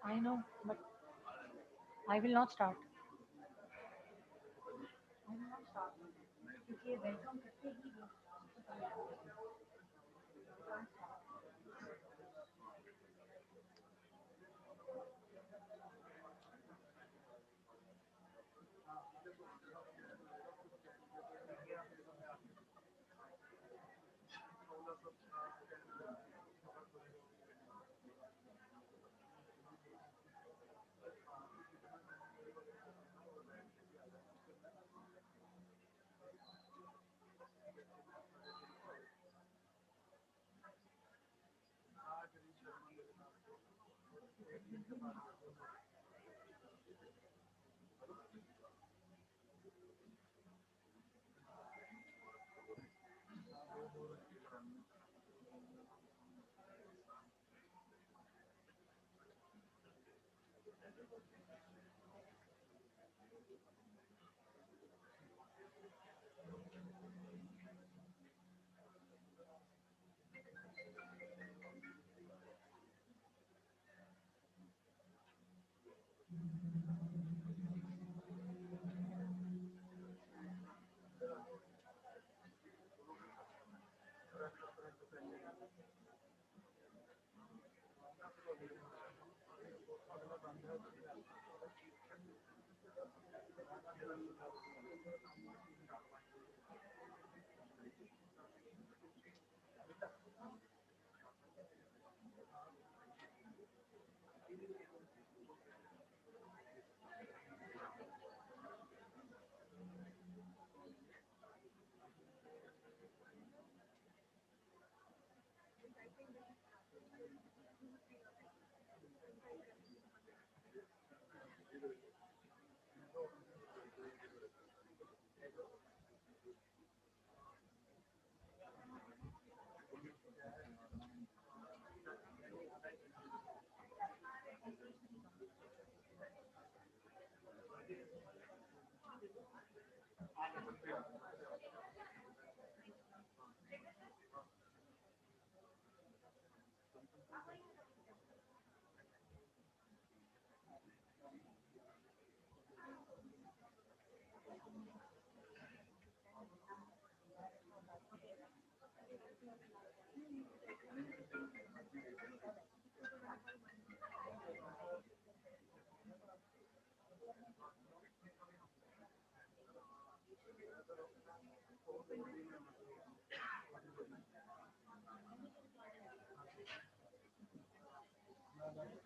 I know, but I will not start. I will not start. क्योंकि ये welcome करते ही वो can't start.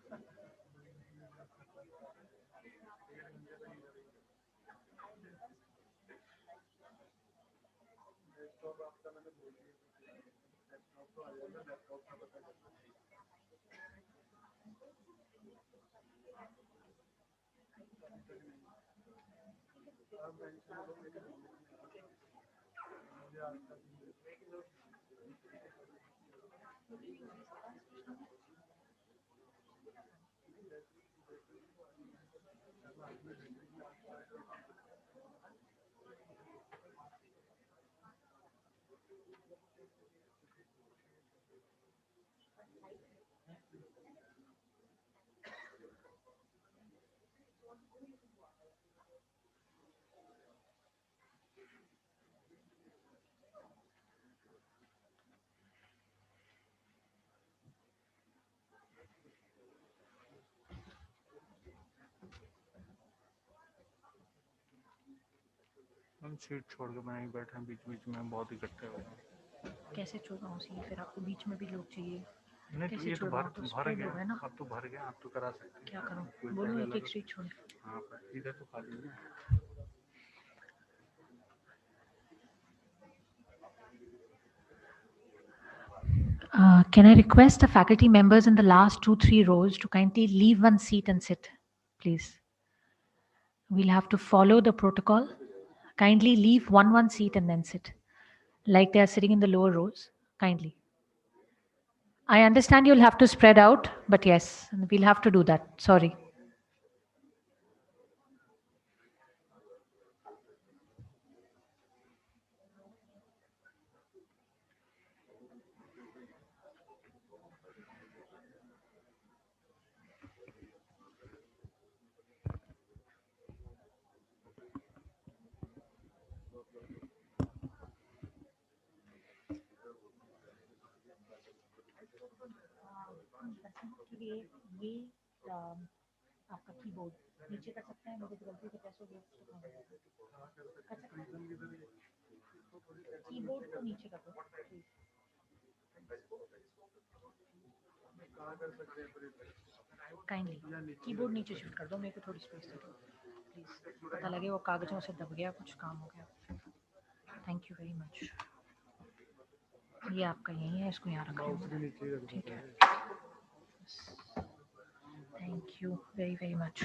हम सीट छोड़ के बनाए बैठे हैं, बीच बीच में बहुत इकट्ठे हो गए। कैसे छुड़वाऊँ सीट? फिर आपको बीच में भी लोग चाहिए। नहीं तो कैसे ये तो छुड़वाऊँ? भर तो भर स्प्रेड गया हो गया ना। अब तो भर गया, अब तो करा सकते हैं। क्या करूँ? कोई बोलो पहले एक अलग एक सीट छोड़े। हाँ इधर तो खाली है। Can I request the faculty members in the last 2-3 rows to kindly leave one seat and sit, please? We'll have to follow the protocol. Kindly leave one seat and then sit, like they are sitting in the lower rows. Kindly. I understand you'll have to spread out, but yes, we'll have to do that. Sorry. ये आपका keyboard नीचे कर सकते हैं, मेरे गलती से press हो गया तो कर सकते हैं। कीबोर्ड को नीचे कर दो प्लीज। काइंडली कीबोर्ड नीचे शिफ्ट कर दो, मेरे को थोड़ी स्पेस दे दो प्लीज। पता लगे वो कागजों से दब गया, कुछ काम हो गया। Thank you very much. ये आपका यही है, इसको यहाँ रख लो। ठीक है, thank you very very much.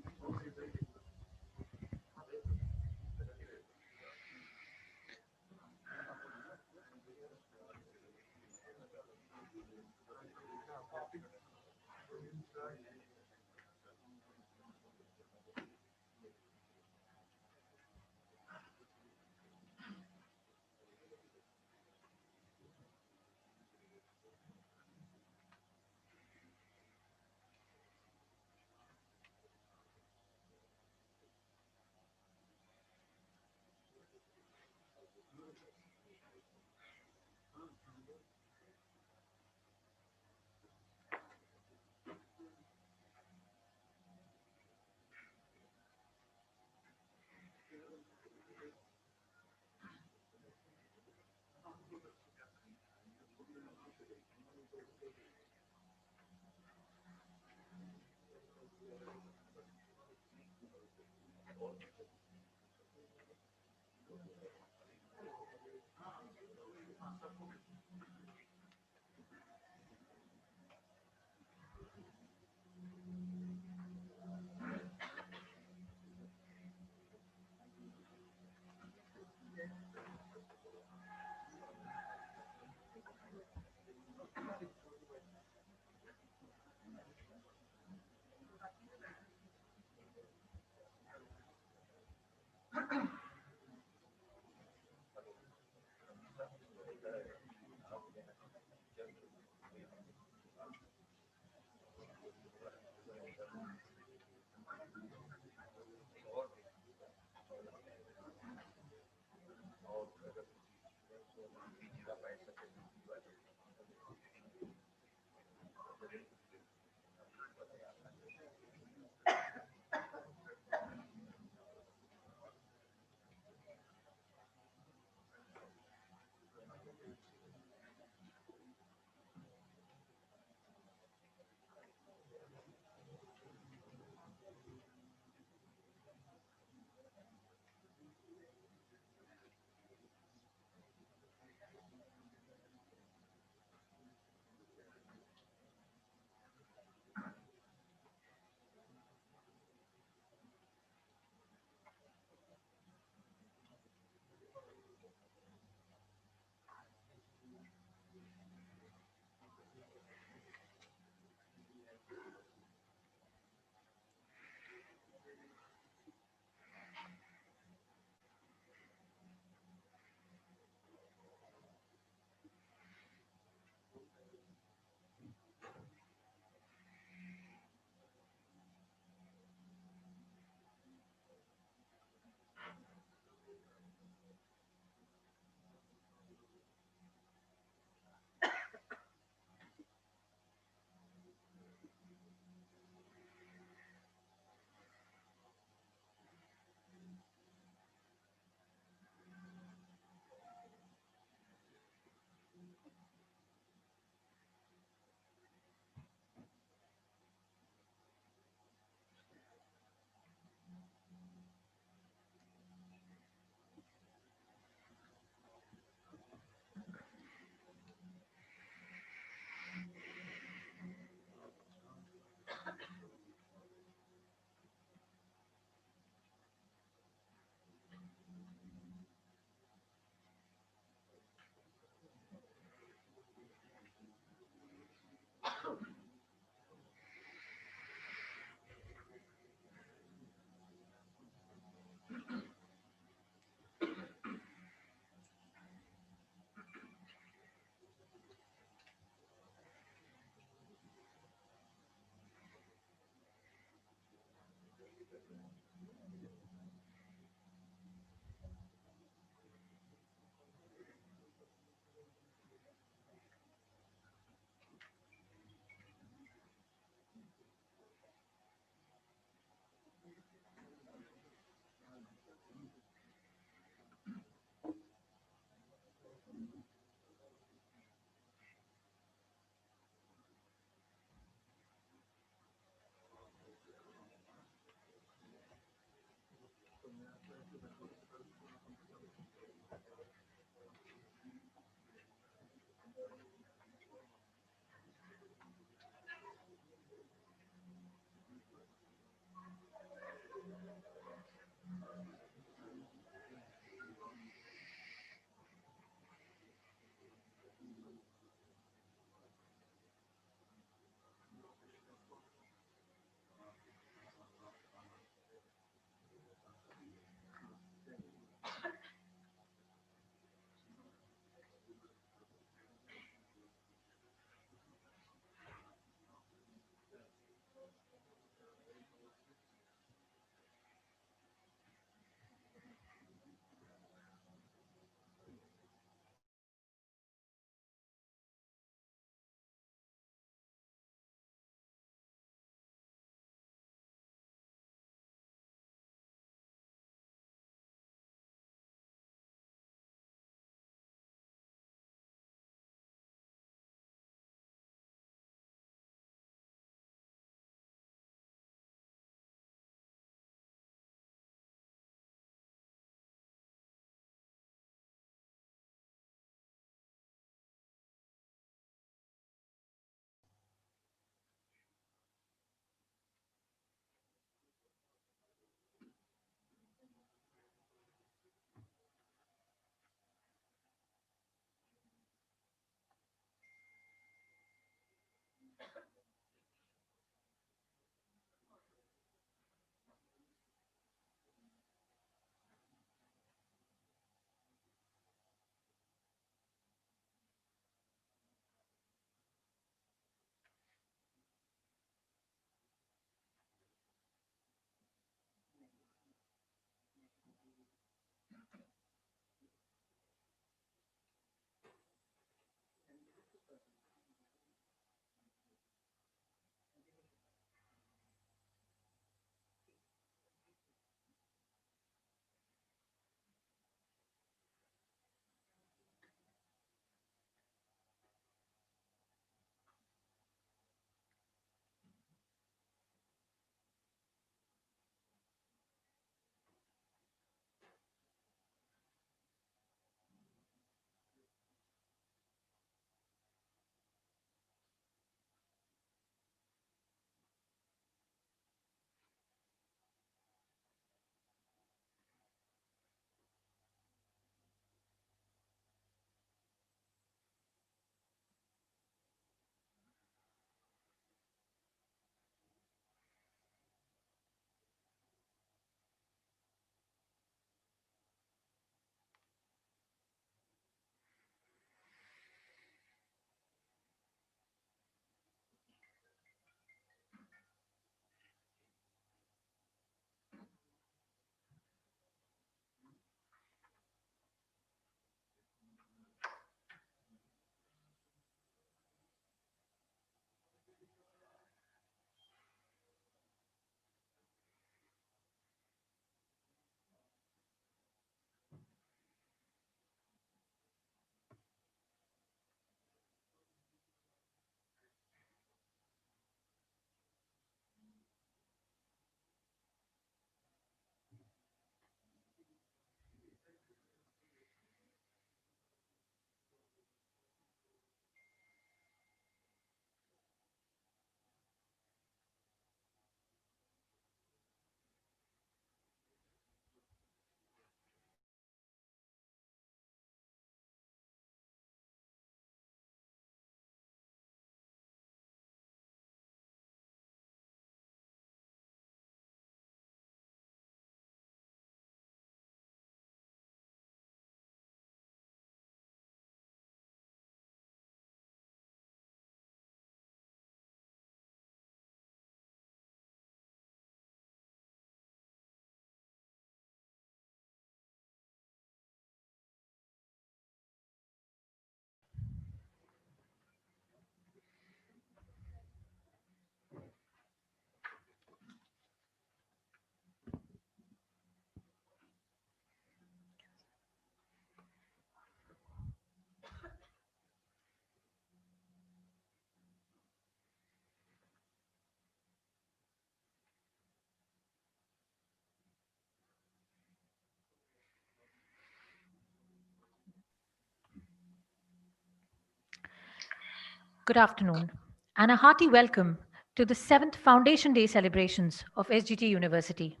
Good afternoon, and a hearty welcome to the 7th Foundation Day celebrations of SGT University.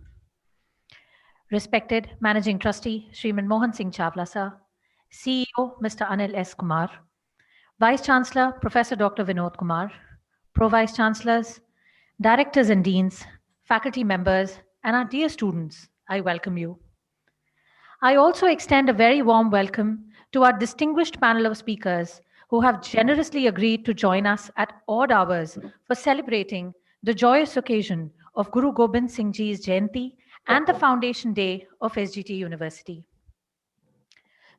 Respected Managing Trustee Shriman Mohan Singh Chawla Sir, CEO Mr. Anil S Kumar, Vice Chancellor Professor Dr. Vinod Kumar, Pro Vice Chancellors, Directors and Deans, faculty members, and our dear students, I welcome you. I also extend a very warm welcome to our distinguished panel of speakers who have generously agreed to join us at odd hours for celebrating the joyous occasion of Guru Gobind Singh Ji's Jayanti and the Foundation Day of SGT University.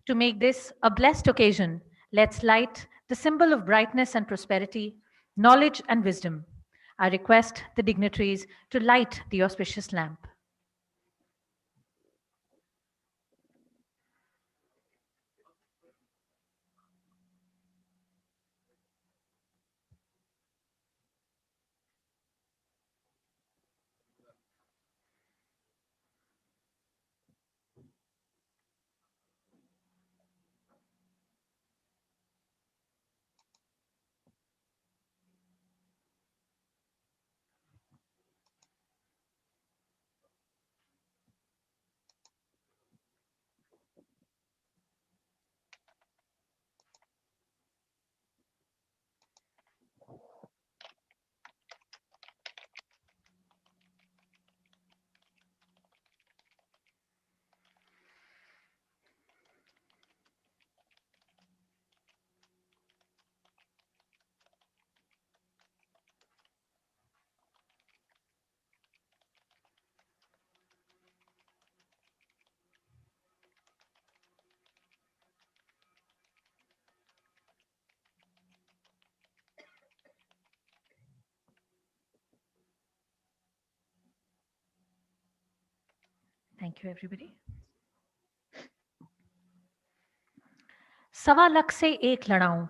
To make this a blessed occasion, let's light the symbol of brightness and prosperity, knowledge and wisdom. I request the dignitaries to light the auspicious lamp. Thank you, everybody. सवा लख से एक लड़ाऊं,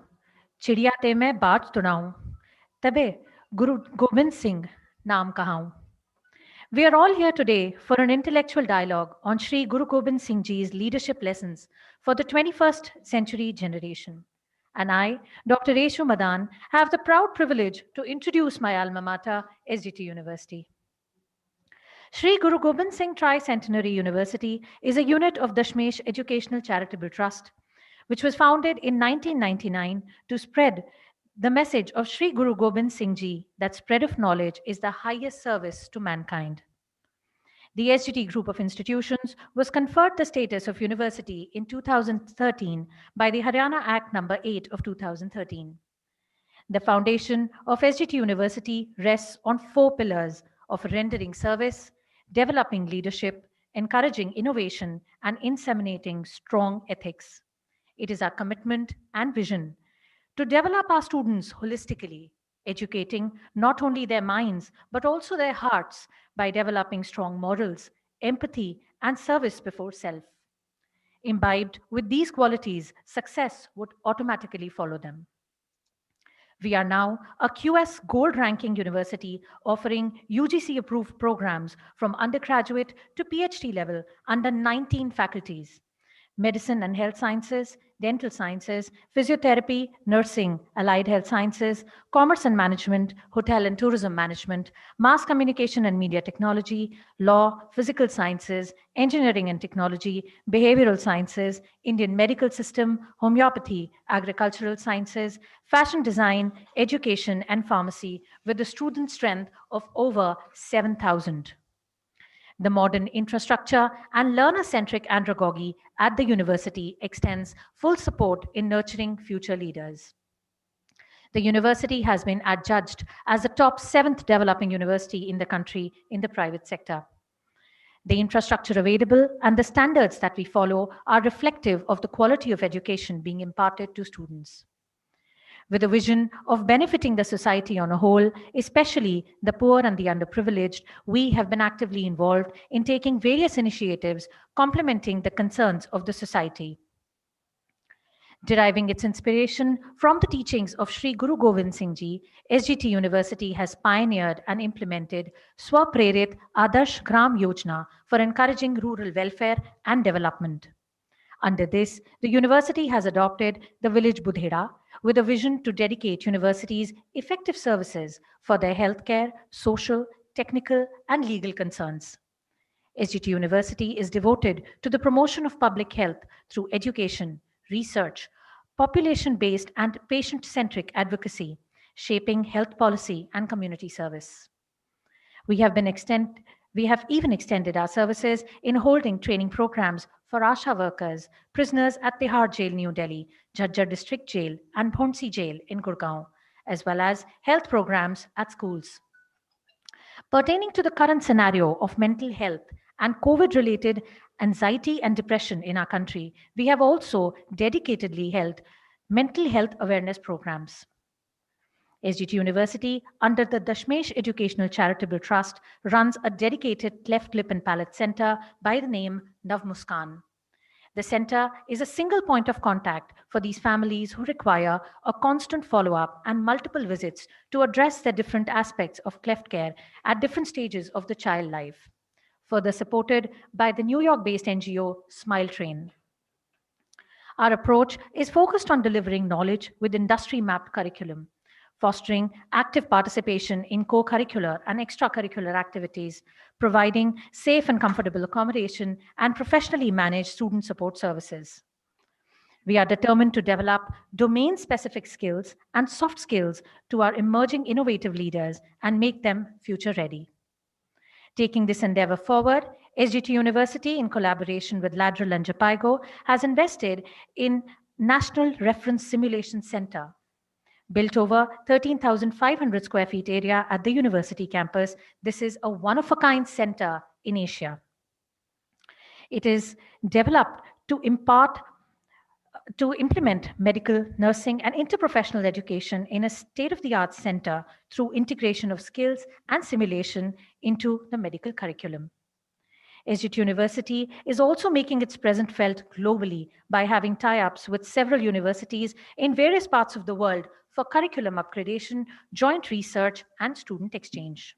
चिड़िया ते मैं बाज तुड़ाऊं, तबे Guru Gobind Singh naam kahaun. We are all here today for an intellectual dialogue on Sri Guru Gobind Singh Ji's leadership lessons for the 21st century generation. And I, Dr. Reshu Madan, have the proud privilege to introduce my alma mater, SGT University. Sri Guru Gobind Singh Tricentenary University is a unit of Dashmesh Educational Charitable Trust, which was founded in 1999 to spread the message of Sri Guru Gobind Singh Ji that spread of knowledge is the highest service to mankind. The SGT group of institutions was conferred the status of university in 2013 by the Haryana Act No. 8 of 2013. The foundation of SGT University rests on four pillars of rendering service, developing leadership, encouraging innovation, and inseminating strong ethics. It is our commitment and vision to develop our students holistically, educating not only their minds but also their hearts by developing strong morals, empathy, and service before self. Imbibed with these qualities, success would automatically follow them. We are now a QS Gold ranking university offering UGC approved programs from undergraduate to PhD level under 19 faculties. Medicine and health sciences, dental sciences, physiotherapy, nursing, allied health sciences, commerce and management, hotel and tourism management, mass communication and media technology, law, physical sciences, engineering and technology, behavioral sciences, Indian medical system, homeopathy, agricultural sciences, fashion design, education, and pharmacy with a student strength of over 7,000. The modern infrastructure and learner-centric andragogy at the university extends full support in nurturing future leaders. The university has been adjudged as the top 7th developing university in the country in the private sector. The infrastructure available and the standards that we follow are reflective of the quality of education being imparted to students. With a vision of benefiting the society on a whole, especially the poor and the underprivileged, we have been actively involved in taking various initiatives complementing the concerns of the society. Deriving its inspiration from the teachings of Sri Guru Gobind Singh Ji, SGT University has pioneered and implemented Swaprerit Adarsh Gram Yojana for encouraging rural welfare and development. Under this, the university has adopted the village Budhera, with a vision to dedicate universities effective services for their healthcare, social, technical, and legal concerns. SGT University is devoted to the promotion of public health through education, research, population based and patient centric advocacy, shaping health policy and community service. We have, been extend, we have even extended our services in holding training programs for ASHA workers, prisoners at Tihar Jail, New Delhi, Jhajjar District Jail, and Bhonsi Jail in Gurgaon, as well as health programs at schools. Pertaining to the current scenario of mental health and COVID related anxiety and depression in our country, we have also dedicatedly held mental health awareness programs. SGT University, under the Dashmesh Educational Charitable Trust, runs a dedicated cleft lip and palate center by the name Nav Muskan. The center is a single point of contact for these families who require a constant follow up and multiple visits to address the different aspects of cleft care at different stages of the child life. Further supported by the New York based NGO Smile Train. Our approach is focused on delivering knowledge with industry mapped curriculum, fostering active participation in co curricular and extracurricular activities, providing safe and comfortable accommodation, and professionally managed student support services. We are determined to develop domain specific skills and soft skills to our emerging innovative leaders and make them future ready. Taking this endeavor forward, SGT University, in collaboration with Lateral and Japaigo, has invested in National Reference Simulation Center. Built over 13,500 square feet area at the university campus, this is a one-of-a-kind center in Asia. It is developed to implement medical, nursing, and interprofessional education in a state-of-the-art center through integration of skills and simulation into the medical curriculum. SGT University is also making its presence felt globally by having tie-ups with several universities in various parts of the world for curriculum upgradation, joint research, and student exchange.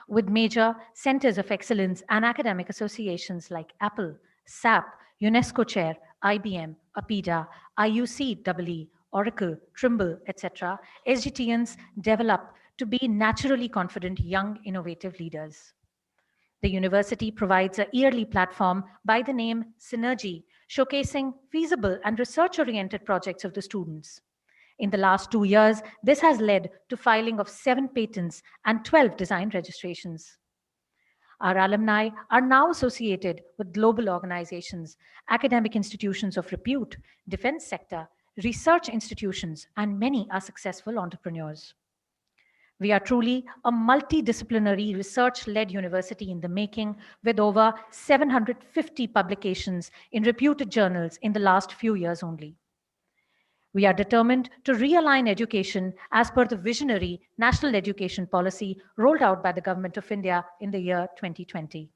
With major centers of excellence and academic associations like Apple, SAP, UNESCO Chair, IBM, APIDA, IUCEE, Oracle, Trimble, etc., SGTians develop to be naturally confident young innovative leaders. The university provides a yearly platform by the name Synergy, showcasing feasible and research-oriented projects of the students. In the last 2 years, this has led to filing of 7 patents and 12 design registrations. Our alumni are now associated with global organizations, academic institutions of repute, defense sector, research institutions, and many are successful entrepreneurs. We are truly a multidisciplinary research-led university in the making, with over 750 publications in reputed journals in the last few years only. We are determined to realign education as per the visionary national education policy rolled out by the Government of India in the year 2020.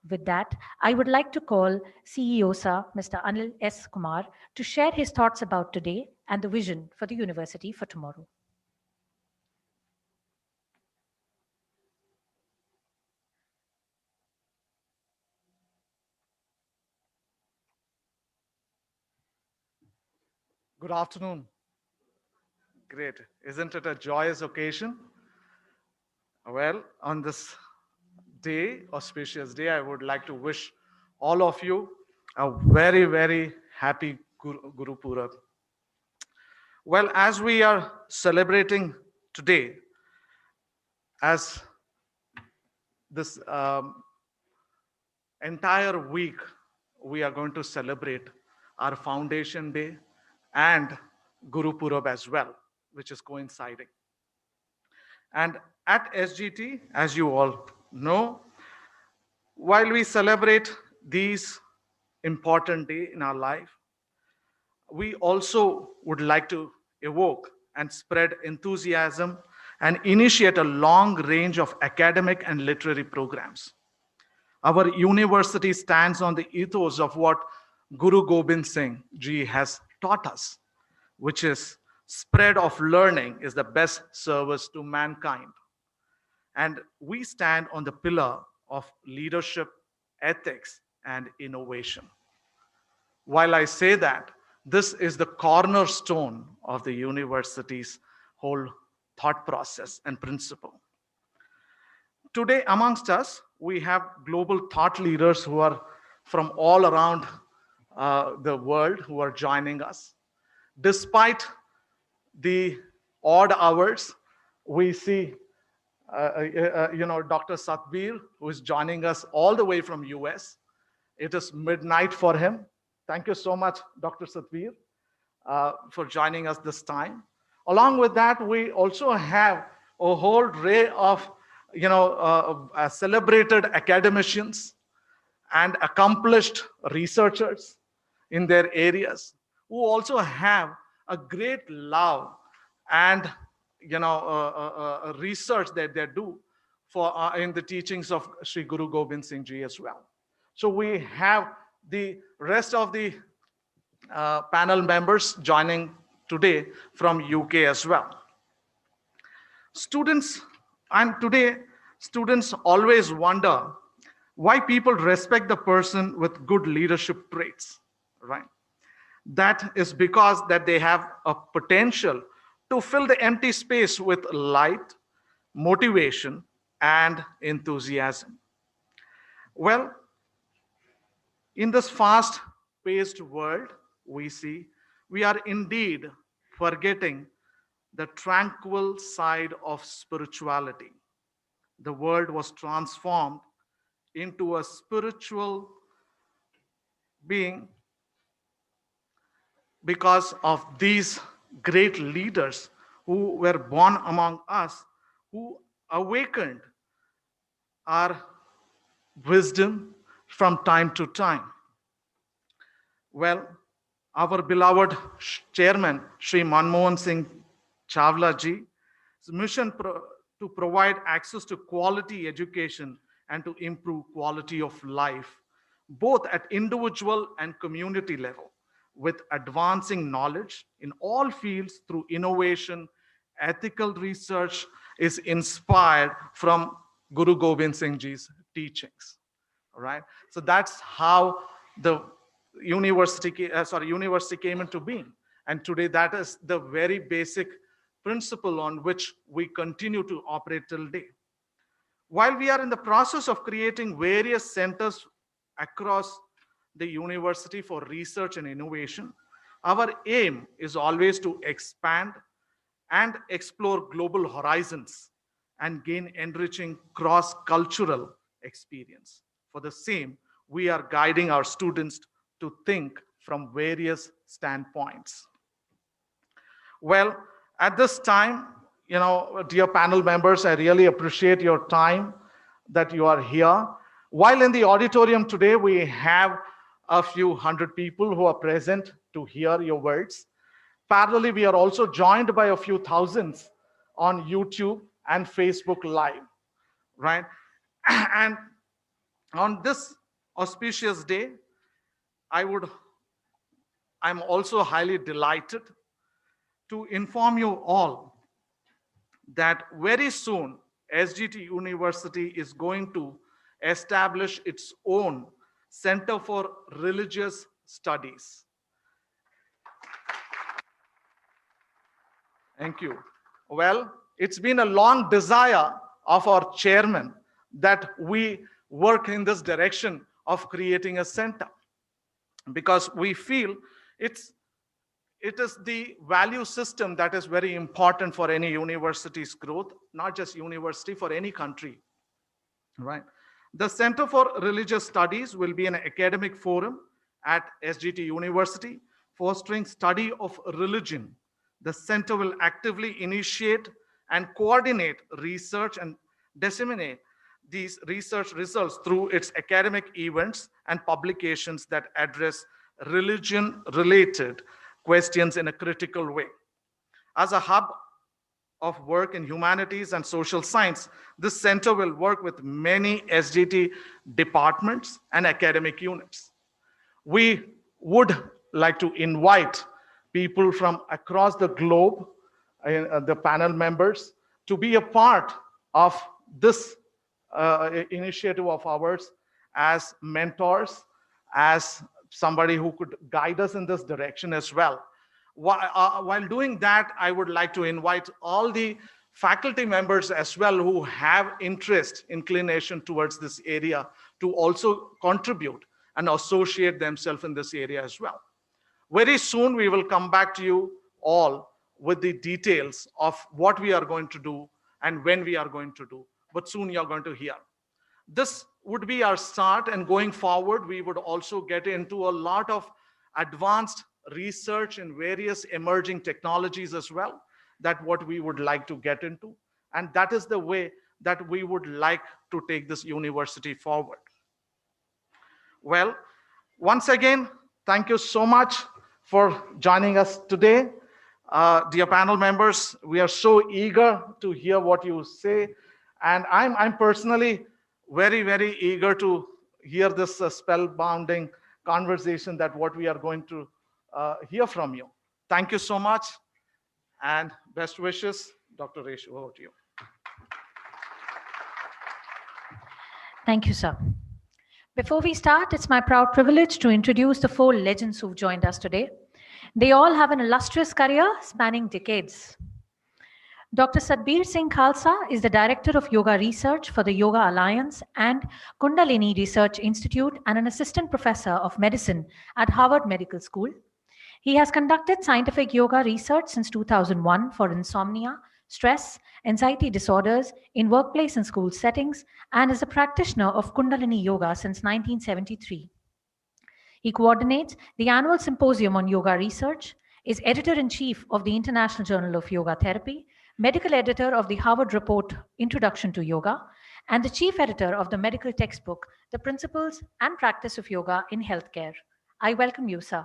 With that, I would like to call CEO Sir, Mr. Anil S Kumar, to share his thoughts about today and the vision for the university for tomorrow. Good afternoon. Great. Isn't it a joyous occasion? Well, on this day, auspicious day, I would like to wish all of you a very, very happy Guru Purab. Well, as we are celebrating today, as this entire week, we are going to celebrate our Foundation Day and Guru Purab as well, which is coinciding. And at SGT, as you all know, while we celebrate these important day in our life, we also would like to evoke and spread enthusiasm and initiate a long range of academic and literary programs. Our university stands on the ethos of what Guru Gobind Singh Ji has taught us, which is spread of learning is the best service to mankind. And we stand on the pillar of leadership, ethics, and innovation. While I say that, This is the cornerstone of the university's whole thought process and principle. Today, amongst us, we have global thought leaders who are from all around the world who are joining us. Despite the odd hours, we see Dr. Satbir, who is joining us all the way from US. It is midnight for him. Thank you so much, Dr. Satbir, for joining us this time. Along with that, we also have a whole array of celebrated academicians and accomplished researchers in their areas who also have a great love and research that they do for in the teachings of Sri Guru Gobind Singh Ji as well. So we have the rest of the panel members joining today from UK as well. Students always wonder why people respect the person with good leadership traits, right? That is because that they have a potential to fill the empty space with light, motivation, and enthusiasm. Well, in this fast-paced world, we are indeed forgetting the tranquil side of spirituality. The world was transformed into a spiritual being because of these great leaders who were born among us, who awakened our wisdom from time to time. Well, our beloved chairman, Sri Manmohan Singh Chawla Ji, his mission to provide access to quality education and to improve quality of life, both at individual and community level, with advancing knowledge in all fields through innovation, ethical research, is inspired from Guru Gobind Singh Ji's teachings. All right. So that's how the university came into being. And today that is the very basic principle on which we continue to operate till date. While we are in the process of creating various centers across the university for research and innovation, our aim is always to expand and explore global horizons and gain enriching cross-cultural experience. For the same, we are guiding our students to think from various standpoints. Well, at this time, dear panel members, I really appreciate your time that you are here. While in the auditorium today, we have a few hundred people who are present to hear your words. Parallelly, we are also joined by a few thousands on YouTube and Facebook Live, right? And on this auspicious day, I'm also highly delighted to inform you all that very soon SGT University is going to establish its own Center for Religious Studies. Thank you. Well, it's been a long desire of our chairman that we work in this direction of creating a center, because we feel it is the value system that is very important for any university's growth, not just university, for any country, right? The Center for Religious Studies will be an academic forum at SGT University, fostering study of religion. The center will actively initiate and coordinate research and disseminate these research results through its academic events and publications that address religion-related questions in a critical way. As a hub of work in humanities and social science, this center will work with many SGT departments and academic units. We would like to invite people from across the globe, the panel members, to be a part of this initiative of ours as mentors, as somebody who could guide us in this direction as well. While doing that, I would like to invite all the faculty members as well who have interest, inclination towards this area to also contribute and associate themselves in this area as well. Very soon, we will come back to you all with the details of what we are going to do and when we are going to do. But soon you're going to hear. This would be our start, and going forward, we would also get into a lot of advanced research in various emerging technologies as well, that what we would like to get into. And that is the way that we would like to take this university forward. Well, once again, thank you so much for joining us today. Dear panel members, we are so eager to hear what you say. And I'm personally very, very eager to hear this spellbinding conversation that what we are going to hear from you. Thank you so much, and best wishes. Dr. Reshu, over to you. Thank you, sir. Before we start, it's my proud privilege to introduce the 4 legends who've joined us today. They all have an illustrious career spanning decades. Dr. Bir Singh Khalsa is the Director of Yoga Research for the Yoga Alliance and Kundalini Research Institute and an Assistant Professor of Medicine at Harvard Medical School. He has conducted scientific yoga research since 2001 for insomnia, stress, anxiety disorders in workplace and school settings, and is a practitioner of Kundalini Yoga since 1973. He coordinates the annual Symposium on Yoga Research, is editor-in-chief of the International Journal of Yoga Therapy, medical editor of the Harvard Report Introduction to Yoga, and the chief editor of the medical textbook, The Principles and Practice of Yoga in Healthcare. I welcome you, sir.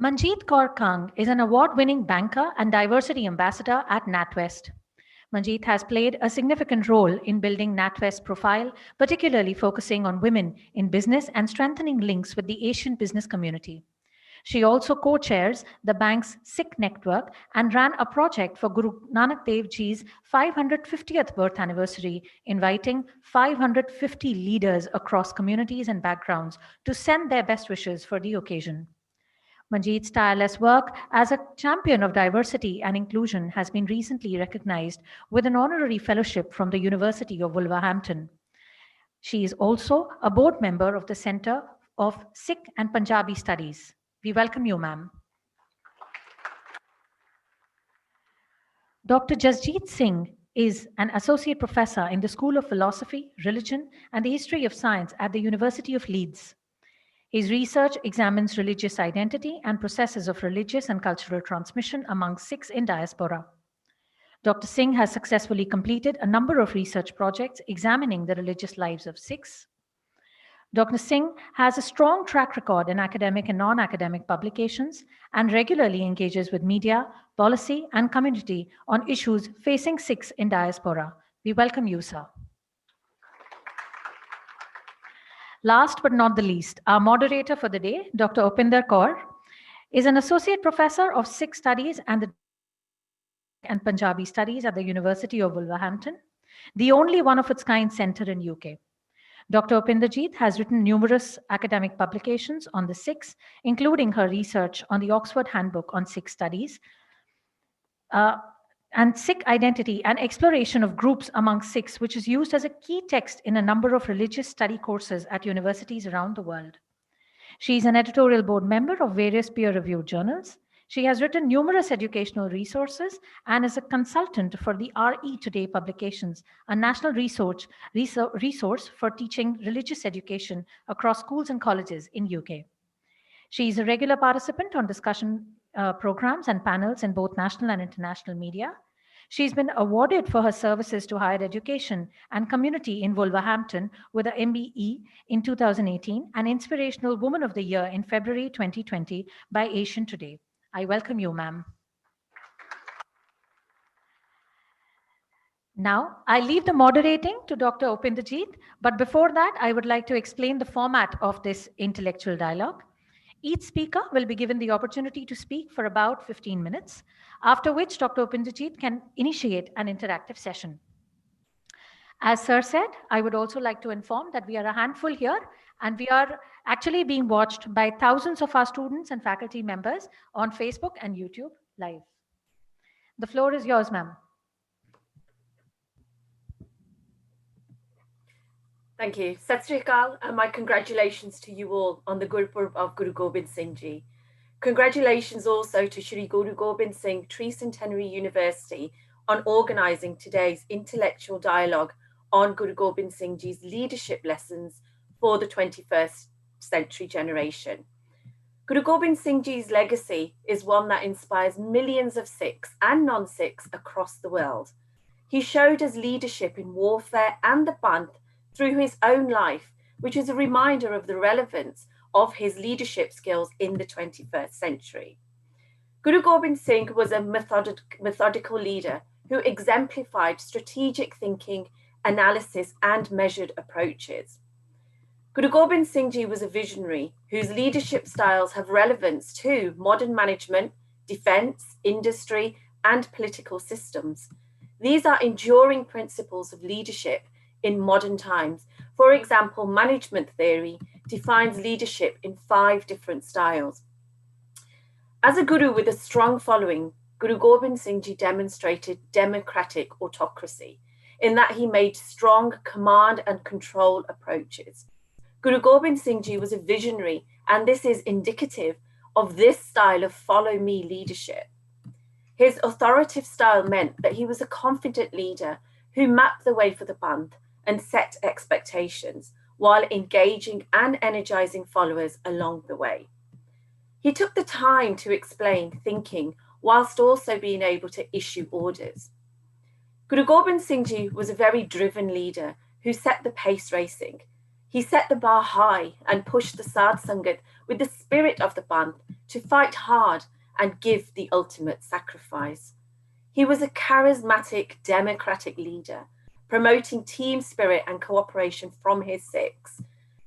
Manjit Kaur Kang is an award-winning banker and diversity ambassador at NatWest. Manjeet has played a significant role in building NatWest's profile, particularly focusing on women in business and strengthening links with the Asian business community. She also co-chairs the bank's Sikh network and ran a project for Guru Nanak Dev Ji's 550th birth anniversary, inviting 550 leaders across communities and backgrounds to send their best wishes for the occasion. Manjeet's tireless work as a champion of diversity and inclusion has been recently recognized with an honorary fellowship from the University of Wolverhampton. She is also a board member of the Center of Sikh and Punjabi Studies. We welcome you, ma'am. Dr. Jasjit Singh is an associate professor in the School of Philosophy, Religion, and the History of Science at the University of Leeds. His research examines religious identity and processes of religious and cultural transmission among Sikhs in diaspora. Dr. Singh has successfully completed a number of research projects examining the religious lives of Sikhs. Dr. Singh has a strong track record in academic and non-academic publications and regularly engages with media, policy, and community on issues facing Sikhs in diaspora. We welcome you, sir. Last but not the least, our moderator for the day, Dr. Opinder Kaur, is an associate professor of Sikh Studies and Punjabi Studies at the University of Wolverhampton, the only one of its kind center in UK. Dr. Opinderjeet has written numerous academic publications on the Sikhs, including her research on the Oxford Handbook on Sikh Studies, and Sikh identity and exploration of groups among Sikhs, which is used as a key text in a number of religious study courses at universities around the world. She is an editorial board member of various peer-reviewed journals. She has written numerous educational resources and is a consultant for the RE Today publications, a national resource for teaching religious education across schools and colleges in UK. She is a regular participant on discussion programs and panels in both national and international media. She's been awarded for her services to higher education and community in Wolverhampton with a MBE in 2018 and Inspirational Woman of the Year in February 2020 by Asian Today. I welcome you, ma'am. Now, I leave the moderating to Dr. Opinderjeet, but before that, I would like to explain the format of this intellectual dialogue. Each speaker will be given the opportunity to speak for about 15 minutes, after which Dr. Opinderjeet can initiate an interactive session. As Sir said, I would also like to inform that we are a handful here and we are actually being watched by thousands of our students and faculty members on Facebook and YouTube live. The floor is yours, ma'am. Thank you. Sat Sri Akal, and my congratulations to you all on the Gurpurab of Guru Gobind Singh Ji. Congratulations also to Shri Guru Gobind Singh Tricentenary University on organising today's intellectual dialogue on Guru Gobind Singh Ji's leadership lessons for the 21st century generation. Guru Gobind Singh Ji's legacy is one that inspires millions of Sikhs and non-Sikhs across the world. He showed us leadership in warfare and the Panth through his own life, which is a reminder of the relevance of his leadership skills in the 21st century. Guru Gobind Singh was a methodical leader who exemplified strategic thinking, analysis, and measured approaches. Guru Gobind Singh Ji was a visionary whose leadership styles have relevance to modern management, defense, industry, and political systems. These are enduring principles of leadership in modern times. For example, management theory defines leadership in 5 different styles. As a guru with a strong following, Guru Gobind Singh Ji demonstrated democratic autocracy in that he made strong command and control approaches. Guru Gobind Singh Ji was a visionary, and this is indicative of this style of follow me leadership. His authoritative style meant that he was a confident leader who mapped the way for the Panth and set expectations while engaging and energizing followers along the way. He took the time to explain thinking whilst also being able to issue orders. Guru Gobind Singh Ji was a very driven leader who set the pace racing. He set the bar high and pushed the Sad Sangat with the spirit of the Panth to fight hard and give the ultimate sacrifice. He was a charismatic, democratic leader, promoting team spirit and cooperation from his Sikhs.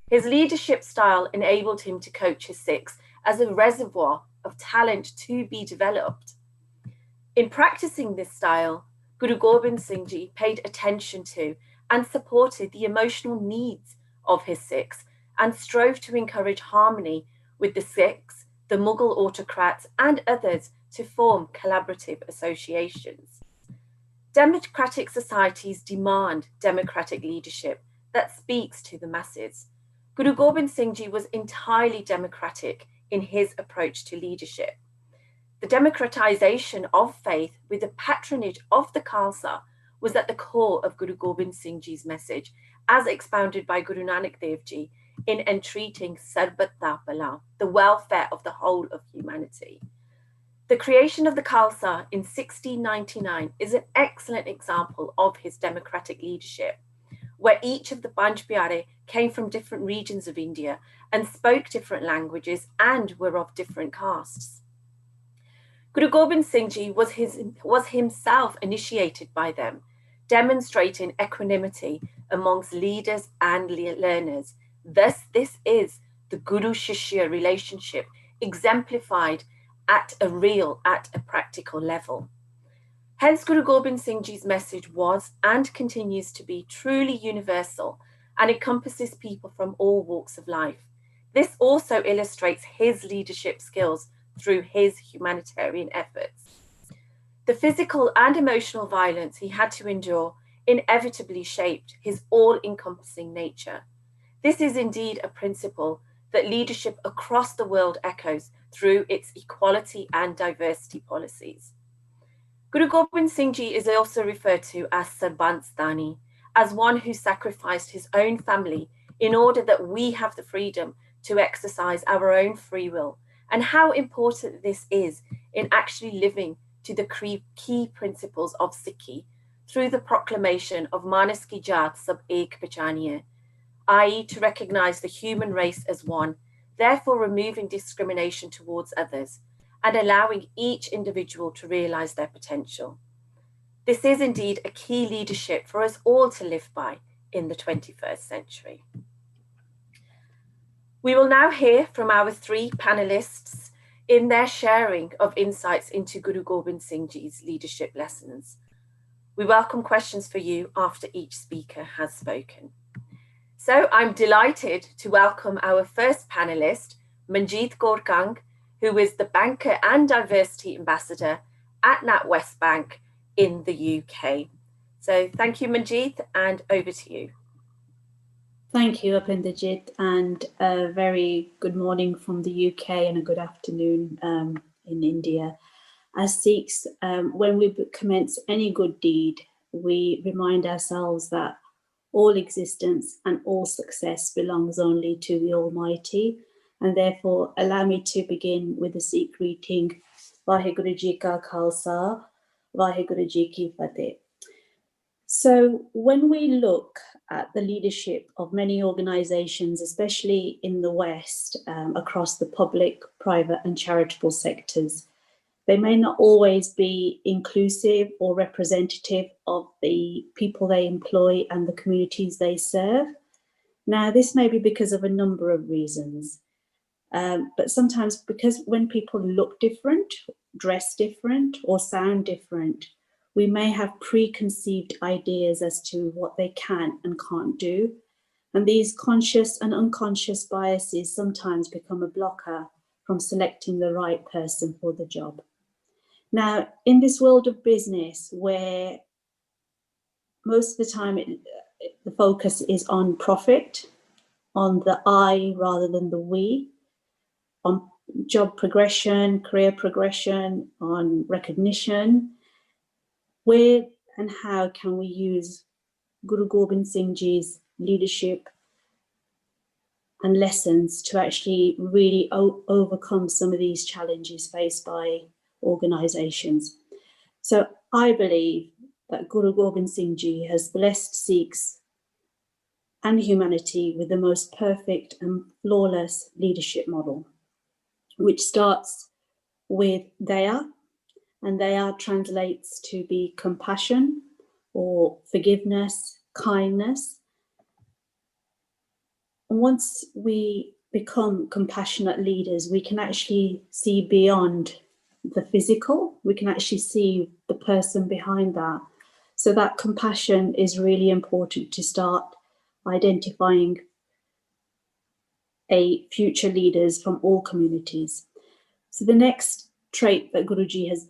His leadership style enabled him to coach his Sikhs as a reservoir of talent to be developed. In practicing this style, Guru Gobind Singh Ji paid attention to and supported the emotional needs of his Sikhs and strove to encourage harmony with the Sikhs, the Mughal autocrats, and others to form collaborative associations. Democratic societies demand democratic leadership that speaks to the masses. Guru Gobind Singh Ji was entirely democratic in his approach to leadership. The democratization of faith with the patronage of the Khalsa was at the core of Guru Gobind Singh Ji's message, as expounded by Guru Nanak Dev Ji in entreating Sarbat da Bhala, the welfare of the whole of humanity. The creation of the Khalsa in 1699 is an excellent example of his democratic leadership, where each of the Panj Pyare came from different regions of India and spoke different languages and were of different castes. Guru Gobind Singh Ji was himself initiated by them, demonstrating equanimity amongst leaders and learners. Thus, this is the Guru-Shishya relationship exemplified at a practical level. Hence, Guru Gobind Singh Ji's message was and continues to be truly universal and encompasses people from all walks of life. This also illustrates his leadership skills through his humanitarian efforts. The physical and emotional violence he had to endure inevitably shaped his all-encompassing nature. This is indeed a principle that leadership across the world echoes through its equality and diversity policies. Guru Gobind Singh Ji is also referred to as Sarbanstani, as one who sacrificed his own family in order that we have the freedom to exercise our own free will, and how important this is in actually living to the key principles of Sikhi through the proclamation of Manas ki Jaat Sab Ek Pehchaniye, i.e. to recognize the human race as one, therefore removing discrimination towards others and allowing each individual to realize their potential. This is indeed a key leadership for us all to live by in the 21st century. We will now hear from our 3 panelists in their sharing of insights into Guru Gobind Singh Ji's leadership lessons. We welcome questions for you after each speaker has spoken. So I'm delighted to welcome our first panelist, Manjit Kaur Kang, who is the Banker and Diversity Ambassador at NatWest Bank in the UK. So thank you, Manjeet, and over to you. Thank you, Opinder Kaur, and a very good morning from the UK and a good afternoon in India. As Sikhs, when we commence any good deed, we remind ourselves that all existence and all success belongs only to the Almighty, and therefore allow me to begin with the Sikh greeting, Vaheguru Ji Ka Khalsa, Vaheguru Ji Ki Fateh. So when we look at the leadership of many organisations, especially in the West, across the public, private and charitable sectors, they may not always be inclusive or representative of the people they employ and the communities they serve. Now, this may be because of a number of reasons, but sometimes because when people look different, dress different, or sound different, we may have preconceived ideas as to what they can and can't do. And these conscious and unconscious biases sometimes become a blocker from selecting the right person for the job. Now, in this world of business, where most of the time the focus is on profit, on the I rather than the we, on job progression, career progression, on recognition, where and how can we use Guru Gobind Singh Ji's leadership and lessons to actually really overcome some of these challenges faced by organisations? So I believe that Guru Gobind Singh Ji has blessed Sikhs and humanity with the most perfect and flawless leadership model, which starts with Daya, and Daya translates to be compassion or forgiveness, kindness. And once we become compassionate leaders, we can actually see beyond the physical, we can actually see the person behind that. So that compassion is really important to start identifying future leaders from all communities. So the next trait that Guruji has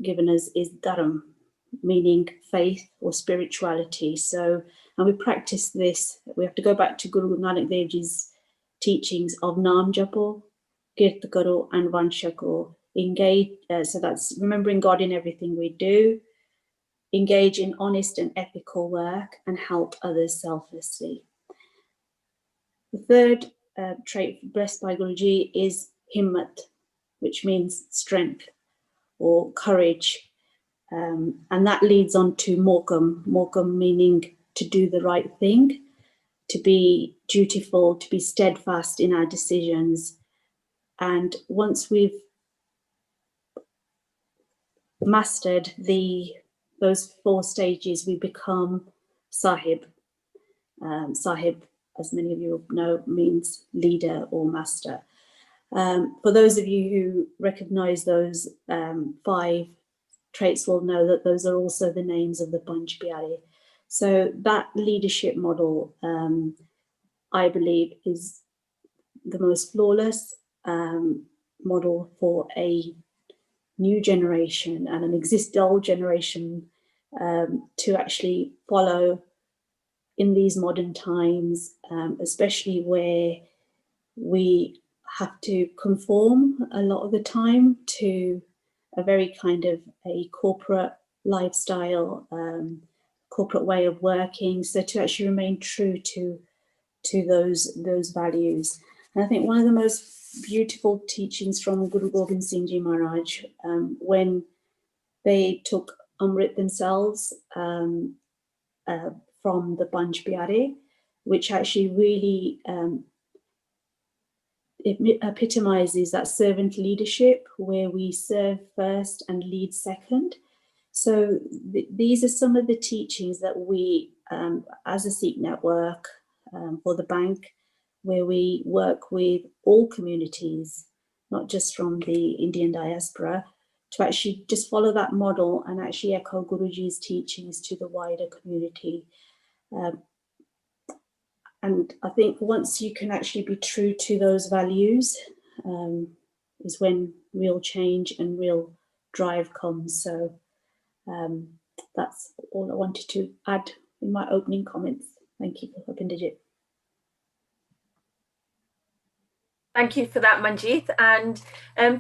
given us is dharam, meaning faith or spirituality. So, and we practice this, we have to go back to Guru Nanak Dev Ji's teachings of Naam Japo, Kirt Karo and Vansha Karo. Engage, so that's remembering God in everything we do, engage in honest and ethical work, and help others selflessly. The third trait blessed by Guruji is himmat, which means strength or courage. And that leads on to Morgam meaning to do the right thing, to be dutiful, to be steadfast in our decisions. And once we've mastered those 4 stages, we become Sahib. Sahib, as many of you know, means leader or master. For those of you who recognize those 5 traits will know that those are also the names of the Panch Pyare. So that leadership model, I believe, is the most flawless model for a new generation and an old generation to actually follow in these modern times, especially where we have to conform a lot of the time to a very kind of a corporate lifestyle, corporate way of working. So to actually remain true to those values. And I think one of the most beautiful teachings from Guru Gobind Singh Ji Maharaj, when they took Amrit themselves from the Panch Pyare, which actually really it epitomizes that servant leadership where we serve first and lead second. So these are some of the teachings that we, as a Sikh network for the bank, where we work with all communities, not just from the Indian diaspora, to actually just follow that model and actually echo Guruji's teachings to the wider community. And I think once you can actually be true to those values, is when real change and real drive comes. So that's all I wanted to add in my opening comments. Thank you, Opinder Kaur. Thank you for that, Manjeet, and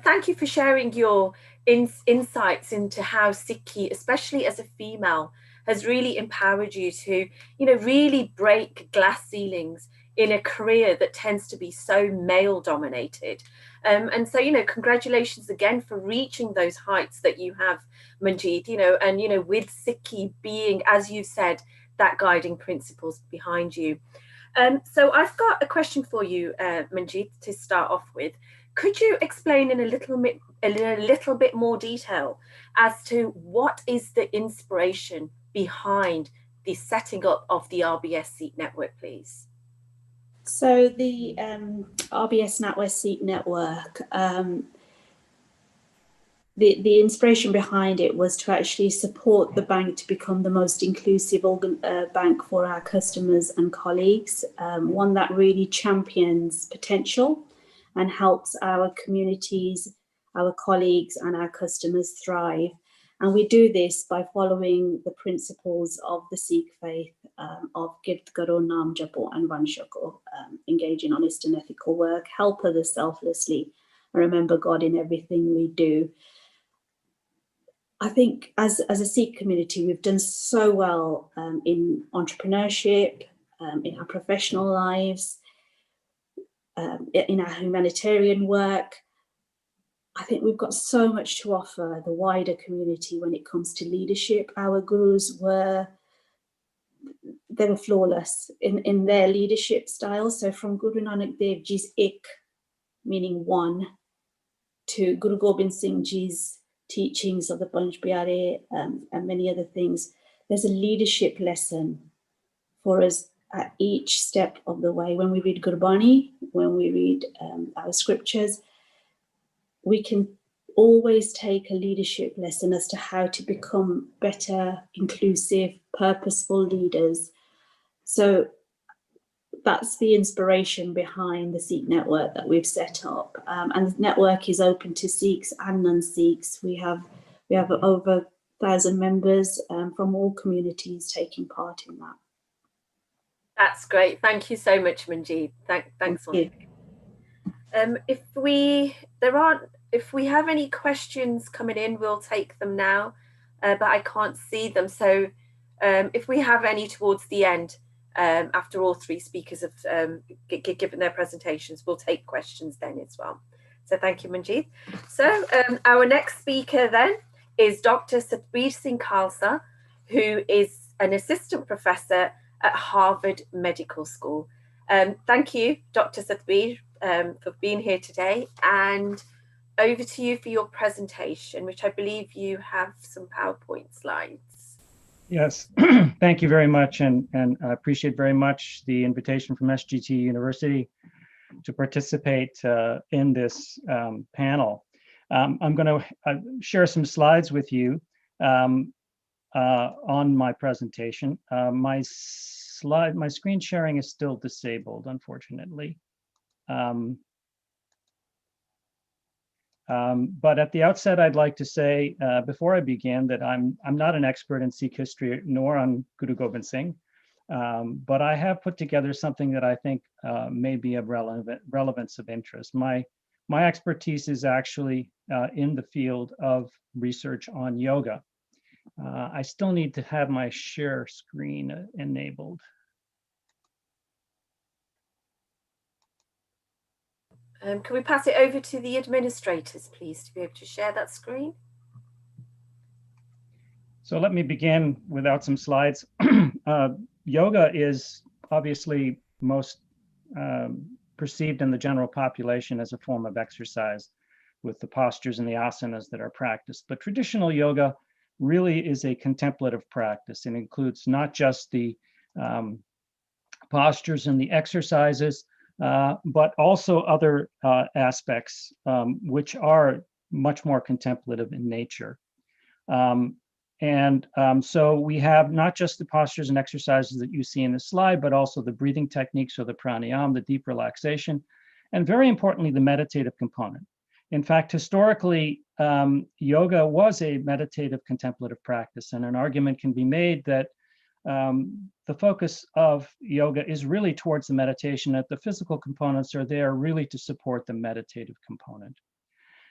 thank you for sharing your insights into how Sikhi, especially as a female, has really empowered you to, really break glass ceilings in a career that tends to be so male-dominated. And so, congratulations again for reaching those heights that you have, Manjeet, and, with Sikhi being, as you said, that guiding principles behind you. So I've got a question for you, Manjeet, to start off with. Could you explain in a little bit more detail as to what is the inspiration behind the setting up of the RBS Sikh network, please? So the RBS NatWest Sikh network, the inspiration behind it was to actually support the bank to become the most inclusive bank for our customers and colleagues, one that really champions potential and helps our communities, our colleagues and our customers thrive. And we do this by following the principles of the Sikh faith of Girt Karo, Naam Japo and Vanshako, engage in honest and ethical work, help others selflessly, and remember God in everything we do. I think as a Sikh community, we've done so well in entrepreneurship, in our professional lives, in our humanitarian work. I think we've got so much to offer the wider community when it comes to leadership. Our gurus were flawless in their leadership style. So from Guru Nanak Dev Ji's Ik, meaning one, to Guru Gobind Singh Ji's teachings of the Panj Pyare and many other things, there's a leadership lesson for us at each step of the way. When we read Gurbani, when we read our scriptures, we can always take a leadership lesson as to how to become better, inclusive, purposeful leaders. So that's the inspiration behind the Sikh network that we've set up. And the network is open to Sikhs and non-Sikhs. We have over 1,000 members from all communities taking part in that. That's great. Thank you so much, Manjeet. Thanks. Thank you. If we have any questions coming in, we'll take them now, but I can't see them. So if we have any towards the end, after all three speakers have given their presentations, we'll take questions then as well. So thank you, Manjeet. So our next speaker then is Dr. Bir Singh Khalsa, who is an assistant professor at Harvard Medical School. Thank you, Dr. Satbir, for being here today. And over to you for your presentation, which I believe you have some PowerPoint slides. Yes, thank you very much. And I appreciate very much the invitation from SGT University to participate in this panel. I'm going to share some slides with you on my presentation. My screen sharing is still disabled, unfortunately. But at the outset, I'd like to say, before I begin, that I'm not an expert in Sikh history nor on Guru Gobind Singh, but I have put together something that I think may be of relevance of interest. My expertise is actually in the field of research on yoga. I still need to have my share screen enabled. Can we pass it over to the administrators, please, to be able to share that screen? So let me begin without some slides. Yoga is obviously most perceived in the general population as a form of exercise with the postures and the asanas that are practiced. But traditional yoga really is a contemplative practice. It includes not just the postures and the exercises, but also other aspects which are much more contemplative in nature. So we have not just the postures and exercises that you see in the slide, but also the breathing techniques, or the pranayama, the deep relaxation, and very importantly, the meditative component. In fact, historically, yoga was a meditative contemplative practice, and an argument can be made that the focus of yoga is really towards the meditation, that the physical components are there really to support the meditative component.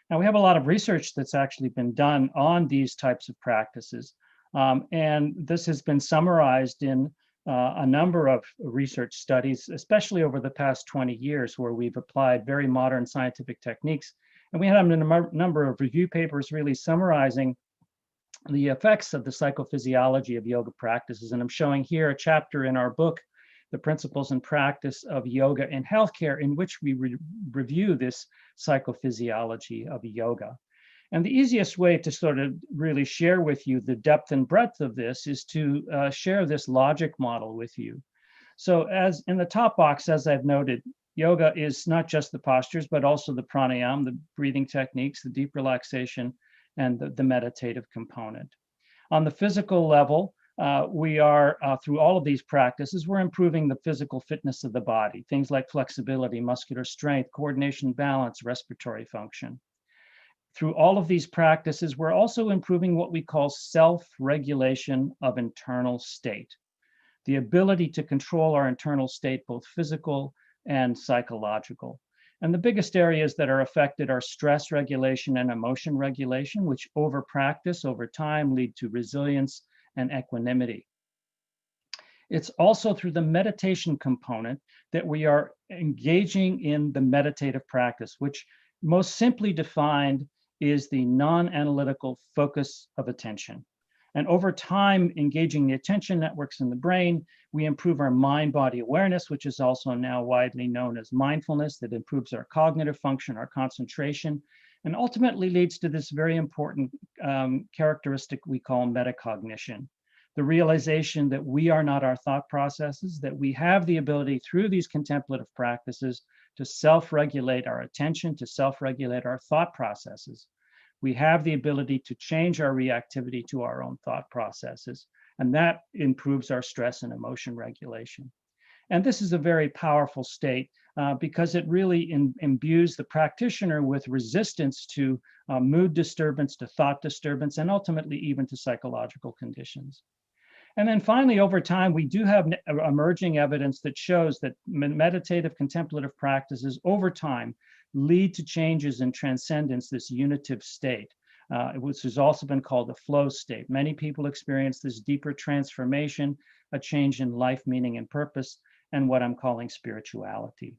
Now, we have a lot of research that's actually been done on these types of practices, and this has been summarized in a number of research studies, especially over the past 20 years, where we've applied very modern scientific techniques. And we have a number of review papers really summarizing the effects of the psychophysiology of yoga practices. And I'm showing here a chapter in our book, The Principles and Practice of Yoga in Healthcare, in which we review this psychophysiology of yoga. And the easiest way to sort of really share with you the depth and breadth of this is to share this logic model with you. So as in the top box, as I've noted, yoga is not just the postures, but also the pranayama, the breathing techniques, the deep relaxation, and the meditative component. On the physical level, we are, through all of these practices, we're improving the physical fitness of the body, things like flexibility, muscular strength, coordination, balance, respiratory function. Through all of these practices, we're also improving what we call self-regulation of internal state, the ability to control our internal state, both physical and psychological. And the biggest areas that are affected are stress regulation and emotion regulation, which over practice, over time, lead to resilience and equanimity. It's also through the meditation component that we are engaging in the meditative practice, which most simply defined is the non-analytical focus of attention. And over time, engaging the attention networks in the brain, we improve our mind-body awareness, which is also now widely known as mindfulness, that improves our cognitive function, our concentration, and ultimately leads to this very important characteristic we call metacognition. The realization that we are not our thought processes, that we have the ability through these contemplative practices to self-regulate our attention, to self-regulate our thought processes. We have the ability to change our reactivity to our own thought processes, and that improves our stress and emotion regulation. And this is a very powerful state because it really imbues the practitioner with resistance to mood disturbance, to thought disturbance, and ultimately even to psychological conditions. And then finally, over time, we do have emerging evidence that shows that meditative contemplative practices over time lead to changes in transcendence, this unitive state, which has also been called the flow state. Many people experience this deeper transformation, a change in life, meaning, and purpose, and what I'm calling spirituality.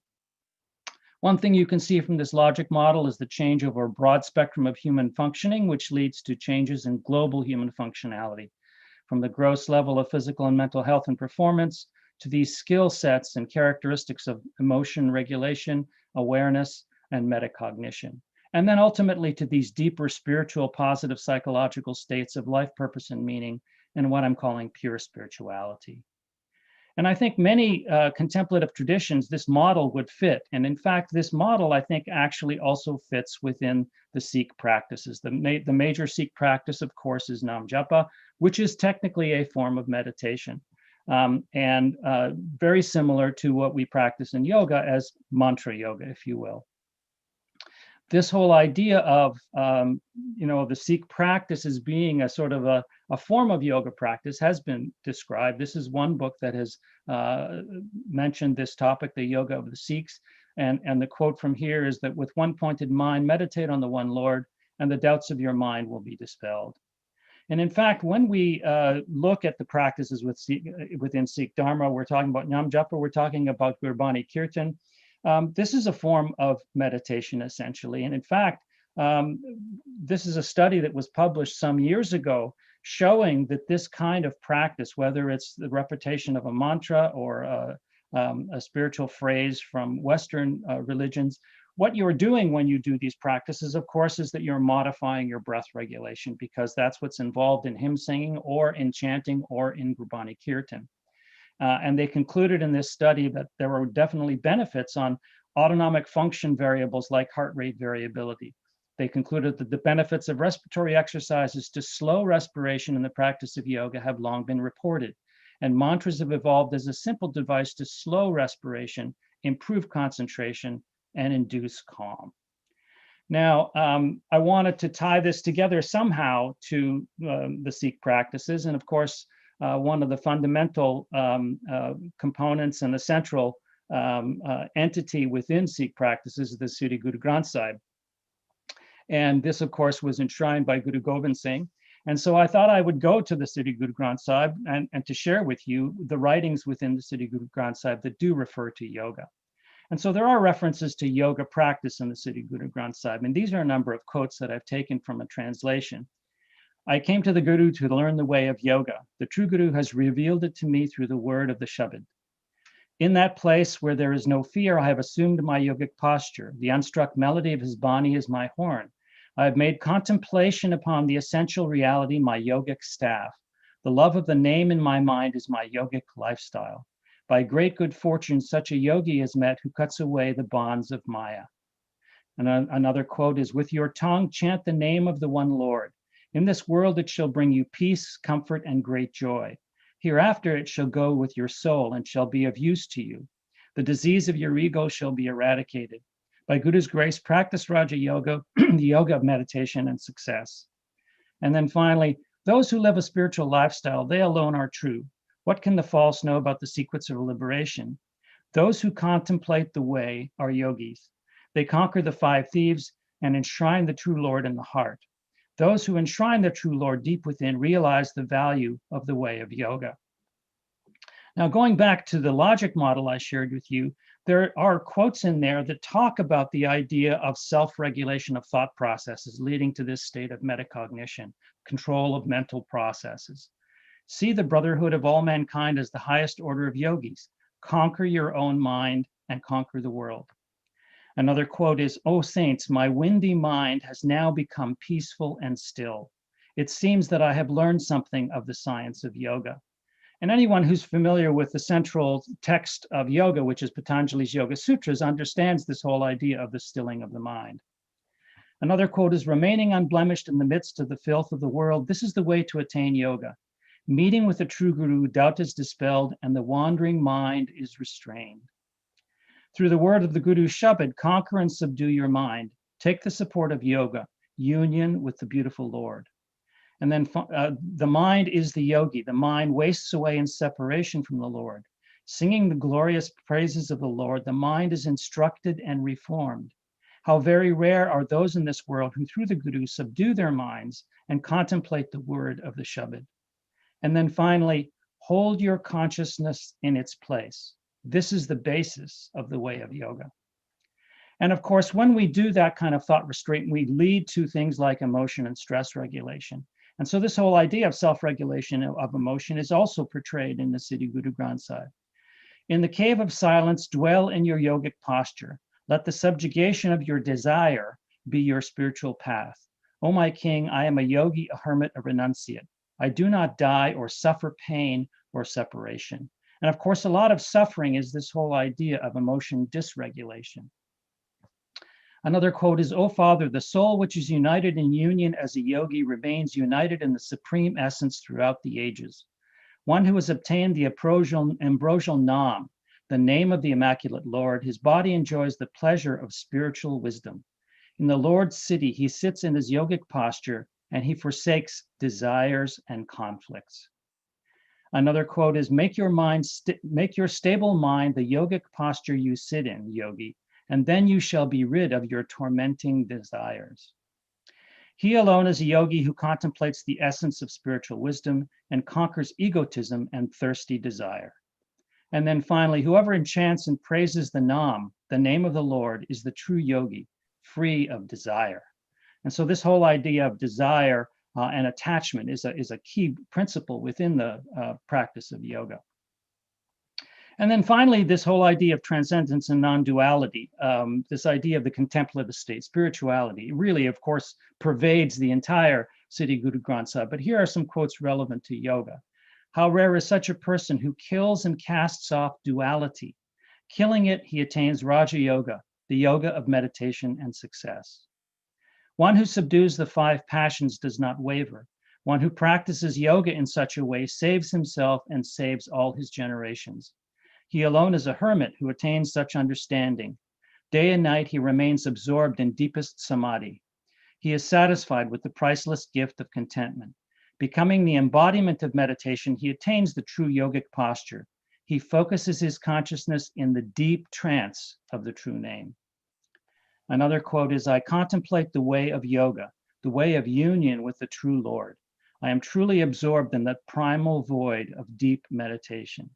One thing you can see from this logic model is the change over a broad spectrum of human functioning, which leads to changes in global human functionality, from the gross level of physical and mental health and performance to these skill sets and characteristics of emotion regulation, awareness, and metacognition. And then ultimately to these deeper spiritual, positive psychological states of life, purpose, and meaning, and what I'm calling pure spirituality. And I think many contemplative traditions, this model would fit. And in fact, this model, I think, actually also fits within the Sikh practices. The major Sikh practice, of course, is Nam Japa, which is technically a form of meditation. And very similar to what we practice in yoga as mantra yoga, if you will. This whole idea of, the Sikh practice as being a sort of a form of yoga practice has been described. This is one book that has mentioned this topic, the yoga of the Sikhs. And the quote from here is that with one pointed mind, meditate on the one Lord, and the doubts of your mind will be dispelled. And in fact, when we look at the practices within Sikh Dharma, we're talking about Nam Japa, we're talking about Gurbani Kirtan. This is a form of meditation, essentially. And in fact, this is a study that was published some years ago showing that this kind of practice, whether it's the repetition of a mantra or a spiritual phrase from Western religions, what you're doing when you do these practices, of course, is that you're modifying your breath regulation, because that's what's involved in hymn singing or in chanting or in Gurbani Kirtan. And they concluded in this study that there were definitely benefits on autonomic function variables like heart rate variability, They concluded that the benefits of respiratory exercises to slow respiration in the practice of yoga have long been reported, and mantras have evolved as a simple device to slow respiration, improve concentration, and induce calm. Now, I wanted to tie this together somehow to the Sikh practices. And of course, one of the fundamental components and the central entity within Sikh practices is the Sri Guru Granth Sahib. And this, of course, was enshrined by Guru Gobind Singh. And so I thought I would go to the Sri Guru Granth Sahib and to share with you the writings within the Sri Guru Granth Sahib that do refer to yoga. And so there are references to yoga practice in the Sri Guru Granth Sahib. And these are a number of quotes that I've taken from a translation. I came to the Guru to learn the way of yoga. The true Guru has revealed it to me through the word of the Shabad. In that place where there is no fear, I have assumed my yogic posture. The unstruck melody of his bani is my horn. I have made contemplation upon the essential reality my yogic staff. The love of the name in my mind is my yogic lifestyle. By great good fortune, such a yogi is met who cuts away the bonds of Maya. And another quote is, with your tongue, chant the name of the one Lord. In this world, it shall bring you peace, comfort, and great joy. Hereafter, it shall go with your soul and shall be of use to you. The disease of your ego shall be eradicated. By Guru's grace, practice Raja Yoga, the yoga of meditation and success. And then finally, those who live a spiritual lifestyle, they alone are true. What can the false know about the secrets of liberation? Those who contemplate the way are yogis. They conquer the 5 thieves and enshrine the true Lord in the heart. Those who enshrine the true Lord deep within realize the value of the way of yoga. Now, going back to the logic model I shared with you, there are quotes in there that talk about the idea of self-regulation of thought processes leading to this state of metacognition, control of mental processes. See the brotherhood of all mankind as the highest order of yogis. Conquer your own mind and conquer the world. Another quote is, "O saints, my windy mind has now become peaceful and still. It seems that I have learned something of the science of yoga." And anyone who's familiar with the central text of yoga, which is Patanjali's Yoga Sutras, understands this whole idea of the stilling of the mind. Another quote is, "Remaining unblemished in the midst of the filth of the world, this is the way to attain yoga. Meeting with the true Guru, doubt is dispelled and the wandering mind is restrained. Through the word of the Guru Shabad, conquer and subdue your mind. Take the support of yoga, union with the beautiful Lord." And then the mind is the yogi. The mind wastes away in separation from the Lord. Singing the glorious praises of the Lord, the mind is instructed and reformed. How very rare are those in this world who through the Guru subdue their minds and contemplate the word of the Shabad. And then finally, hold your consciousness in its place. This is the basis of the way of yoga. And of course, when we do that kind of thought restraint, we lead to things like emotion and stress regulation. And so this whole idea of self-regulation of emotion is also portrayed in the Sri Guru Granth Sahib. In the cave of silence, dwell in your yogic posture. Let the subjugation of your desire be your spiritual path. O my king, I am a yogi, a hermit, a renunciate. I do not die or suffer pain or separation. And of course, a lot of suffering is this whole idea of emotion dysregulation. Another quote is, "O Father, the soul which is united in union as a yogi remains united in the supreme essence throughout the ages. One who has obtained the ambrosial Nam, the name of the Immaculate Lord, his body enjoys the pleasure of spiritual wisdom. In the Lord's city, he sits in his yogic posture and he forsakes desires and conflicts." Another quote is, make your stable mind the yogic posture you sit in, yogi, and then you shall be rid of your tormenting desires. He alone is a yogi who contemplates the essence of spiritual wisdom and conquers egotism and thirsty desire. And then finally, whoever enchants and praises the Nam, the name of the Lord, is the true yogi, free of desire. And so this whole idea of desire and attachment is a key principle within the practice of yoga. And then finally, this whole idea of transcendence and non-duality, this idea of the contemplative state, spirituality, really, of course, pervades the entire Sri Guru Granth Sahib. But here are some quotes relevant to yoga. How rare is such a person who kills and casts off duality. Killing it, he attains Raja Yoga, the yoga of meditation and success. One who subdues the 5 passions does not waver. One who practices yoga in such a way saves himself and saves all his generations. He alone is a hermit who attains such understanding. Day and night he remains absorbed in deepest samadhi. He is satisfied with the priceless gift of contentment. Becoming the embodiment of meditation, he attains the true yogic posture. He focuses his consciousness in the deep trance of the true name. Another quote is, I contemplate the way of yoga, the way of union with the true Lord. I am truly absorbed in that primal void of deep meditation.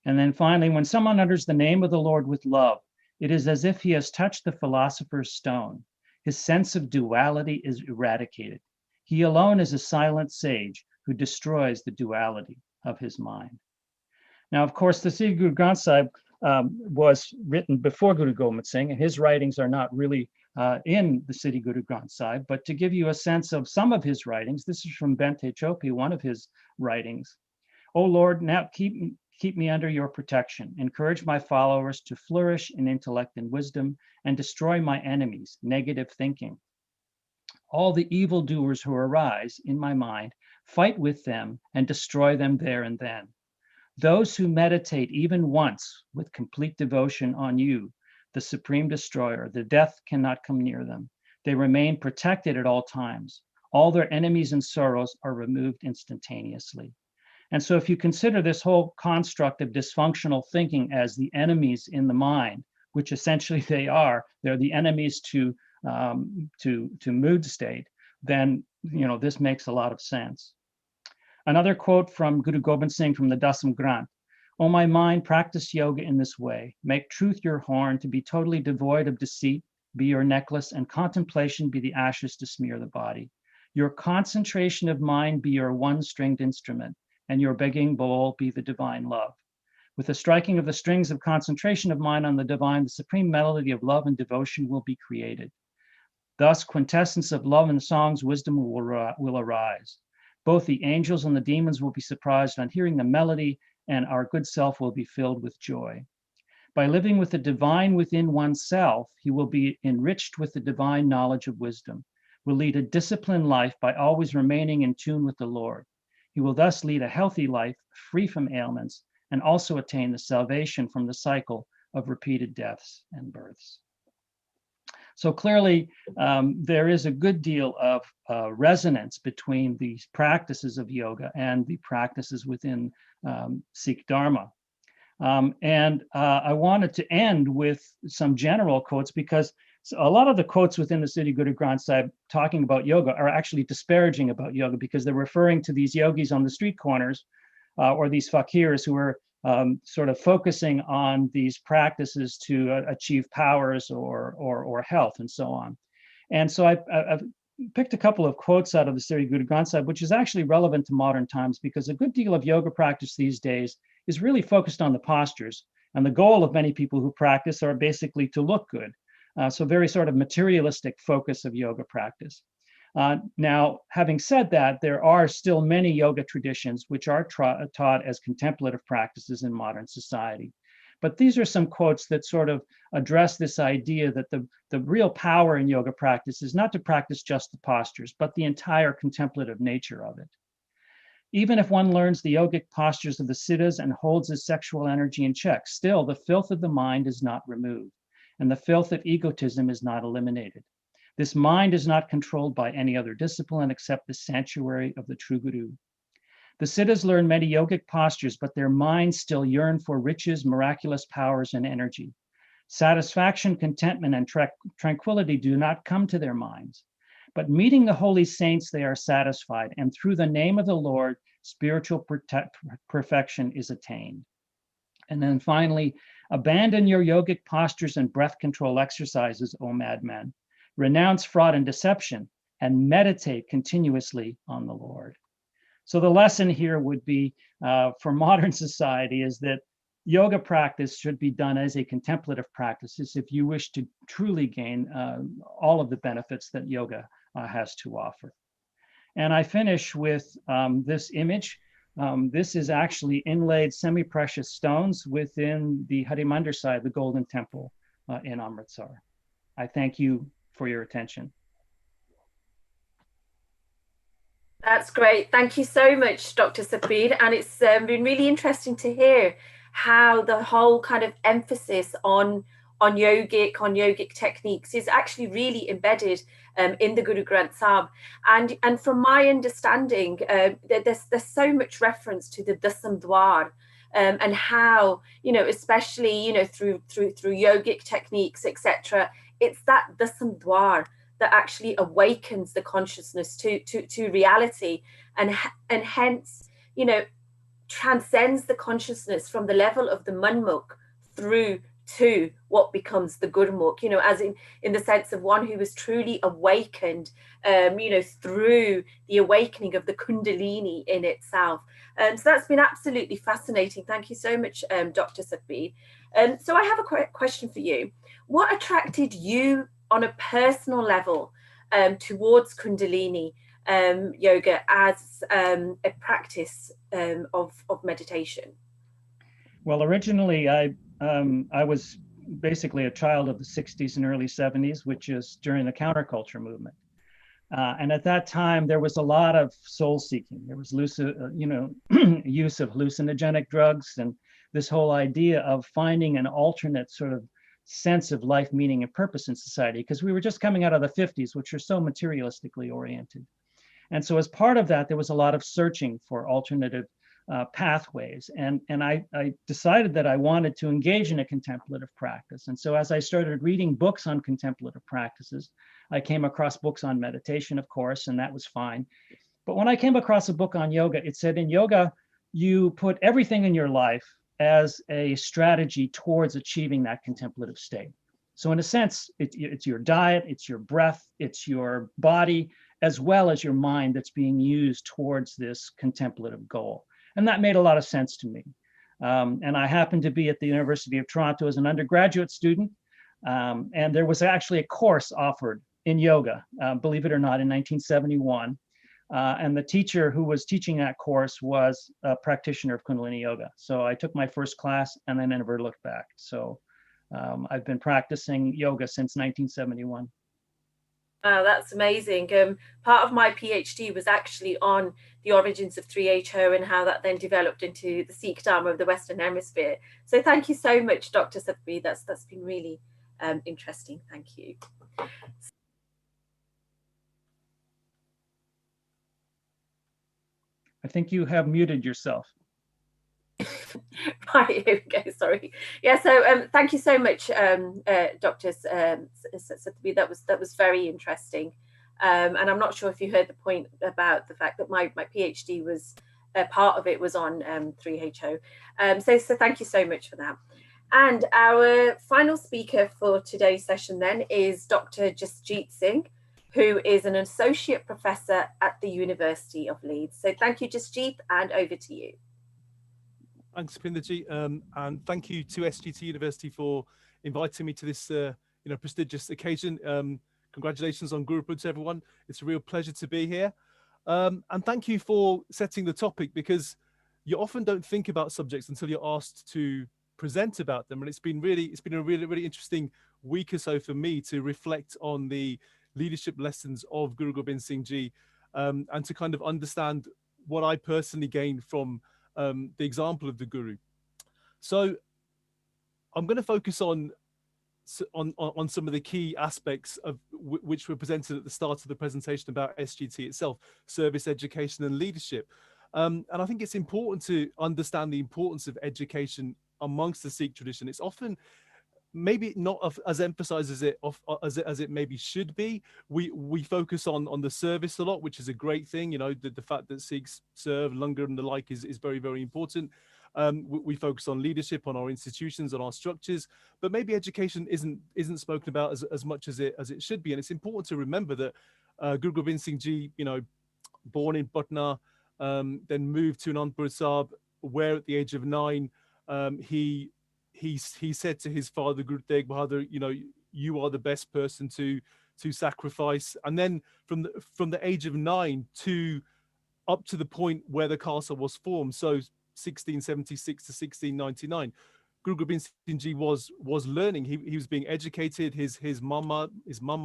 And then finally, when someone utters the name of the Lord with love, it is as if he has touched the philosopher's stone. His sense of duality is eradicated. He alone is a silent sage who destroys the duality of his mind. Now, of course, the Sri Guru Granth Sahib was written before Guru Gobind Singh, and his writings are not really in the Sri Guru Granth Sahib. But to give you a sense of some of his writings, this is from Bente Chopi, one of his writings. O Lord, now keep me under your protection. Encourage my followers to flourish in intellect and wisdom, and destroy my enemies, negative thinking. All the evildoers who arise in my mind, fight with them and destroy them there and then. Those who meditate even once with complete devotion on you, the supreme destroyer, the death cannot come near them. They remain protected at all times. All their enemies and sorrows are removed instantaneously. And so if you consider this whole construct of dysfunctional thinking as the enemies in the mind, which essentially they're the enemies to mood state, then this makes a lot of sense. Another quote from Guru Gobind Singh from the Dasam Granth. O my mind, practice yoga in this way. Make truth your horn, to be totally devoid of deceit, be your necklace, and contemplation be the ashes to smear the body. Your concentration of mind be your one-stringed instrument, and your begging bowl be the divine love. With the striking of the strings of concentration of mind on the divine, the supreme melody of love and devotion will be created. Thus, quintessence of love and song's wisdom will arise. Both the angels and the demons will be surprised on hearing the melody, and our good self will be filled with joy. By living with the divine within oneself, he will be enriched with the divine knowledge of wisdom, will lead a disciplined life by always remaining in tune with the Lord. He will thus lead a healthy life, free from ailments, and also attain the salvation from the cycle of repeated deaths and births. So clearly, there is a good deal of resonance between these practices of yoga and the practices within Sikh Dharma. I wanted to end with some general quotes, because a lot of the quotes within the Sri Guru Granth Sahib talking about yoga are actually disparaging about yoga, because they're referring to these yogis on the street corners or these fakirs who are sort of focusing on these practices to achieve powers or health and so on. And so I've picked a couple of quotes out of the Sri Guru Granth Sahib, which is actually relevant to modern times, because a good deal of yoga practice these days is really focused on the postures. And the goal of many people who practice are basically to look good. So very sort of materialistic focus of yoga practice. Now, having said that, there are still many yoga traditions which are taught as contemplative practices in modern society. But these are some quotes that sort of address this idea that the real power in yoga practice is not to practice just the postures, but the entire contemplative nature of it. Even if one learns the yogic postures of the siddhas and holds his sexual energy in check, still the filth of the mind is not removed, and the filth of egotism is not eliminated. This mind is not controlled by any other discipline except the sanctuary of the true Guru. The siddhas learn many yogic postures, but their minds still yearn for riches, miraculous powers, and energy. Satisfaction, contentment, and tranquility do not come to their minds. But meeting the holy saints, they are satisfied, and through the name of the Lord, spiritual perfection is attained. And then finally, abandon your yogic postures and breath control exercises, O madman. Renounce fraud and deception, and meditate continuously on the Lord. So the lesson here would be for modern society is that yoga practice should be done as a contemplative practice if you wish to truly gain all of the benefits that yoga has to offer. And I finish with this image. This is actually inlaid semi-precious stones within the Harimandir Sahib, the Golden Temple in Amritsar. I thank you for your attention. That's great. Thank you so much, Dr. Sabri. And it's been really interesting to hear how the whole kind of emphasis on yogic techniques is actually really embedded in the Guru Granth Sahib. And from my understanding, there's so much reference to the Dasam Dwar, and how, especially, through yogic techniques, etc. It's that Dasam Dwar that actually awakens the consciousness to reality, and hence, transcends the consciousness from the level of the Manmukh through to what becomes the Gurmukh, as in the sense of one who was truly awakened, through the awakening of the Kundalini in itself. So that's been absolutely fascinating. Thank you so much, Dr. Sabri. So I have a question for you. What attracted you on a personal level towards Kundalini yoga as a practice of meditation? Well, originally I was basically a child of the 60s and early 70s, which is during the counterculture movement. And at that time, there was a lot of soul seeking. There was use of hallucinogenic drugs, and this whole idea of finding an alternate sort of sense of life, meaning, and purpose in society, because we were just coming out of the 50s, which are so materialistically oriented. And so as part of that, there was a lot of searching for alternative pathways. And I decided that I wanted to engage in a contemplative practice. And so as I started reading books on contemplative practices, I came across books on meditation, of course, and that was fine. But when I came across a book on yoga, it said in yoga, you put everything in your life as a strategy towards achieving that contemplative state. So in a sense, it's your diet, it's your breath, it's your body, as well as your mind that's being used towards this contemplative goal. And that made a lot of sense to me. And I happened to be at the University of Toronto as an undergraduate student. And there was actually a course offered in yoga, believe it or not, in 1971. And the teacher who was teaching that course was a practitioner of Kundalini Yoga. So I took my first class and I never looked back. So I've been practicing yoga since 1971. Wow, that's amazing. Part of my PhD was actually on the origins of 3HO and how that then developed into the Sikh Dharma of the Western Hemisphere. So thank you so much, Dr. Sabri. That's been really interesting. Thank you. I think you have muted yourself. Right, here we go, sorry. Yeah, so thank you so much, Dr. Sabri. That was very interesting. And I'm not sure if you heard the point about the fact that my PhD was, part of it was on 3HO. So thank you so much for that. And our final speaker for today's session then is Dr. Jasjit Singh, who is an associate professor at the University of Leeds. So thank you, Jasjit, and over to you. Thanks, Opinder Ji, and thank you to SGT University for inviting me to this prestigious occasion. Congratulations on Guru Purab to everyone. It's a real pleasure to be here. And thank you for setting the topic, because you often don't think about subjects until you're asked to present about them. And it's been a really interesting week or so for me to reflect on the leadership lessons of Guru Gobind Singh Ji, and to kind of understand what I personally gained from the example of the Guru. So I'm going to focus on some of the key aspects of which were presented at the start of the presentation about SGT itself: service, education, and leadership. And I think it's important to understand the importance of education amongst the Sikh tradition. It's often maybe not as emphasized as it maybe should be. We focus on the service a lot, which is a great thing. The fact that Sikhs serve, langar and the like is very, very important. We focus on leadership, on our institutions, on our structures, but maybe education isn't spoken about as much as it should be. And it's important to remember that Guru Gobind Singh Ji, born in Patna, then moved to Anandpur Sahib, where at the age of 9 he said to his father, Guru Tegh Bahadur, you are the best person to sacrifice. And then from the age of 9 to up to the point where the Khalsa was formed, so 1676 to 1699, Guru Gobind Singh Ji was learning. He was being educated. His Mama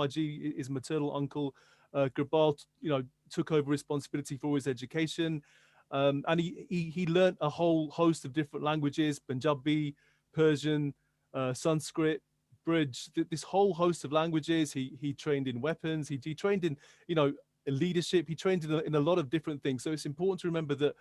Ji, his maternal uncle, Gopal, took over responsibility for his education, and he learned a whole host of different languages: Punjabi, Persian, Sanskrit, Bridge. This whole host of languages. He trained in weapons. He trained in leadership. He trained in a lot of different things. So it's important to remember that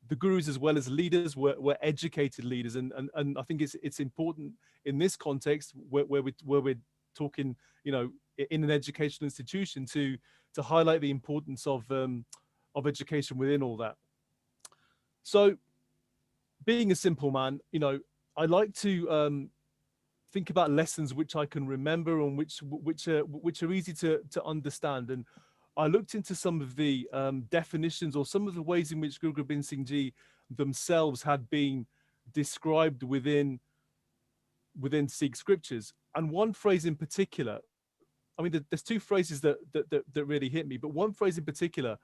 the gurus, as well as leaders, were educated leaders, and I think it's important in this context where we're talking, in an educational institution, to highlight the importance of education within all that. So, being a simple man, I like to think about lessons which I can remember and which are easy to understand. And I looked into some of the definitions or some of the ways in which Guru Gobind Singh Ji themselves had been described within Sikh scriptures. And one phrase in particular, I mean, there's two phrases that really hit me, but one phrase in particular,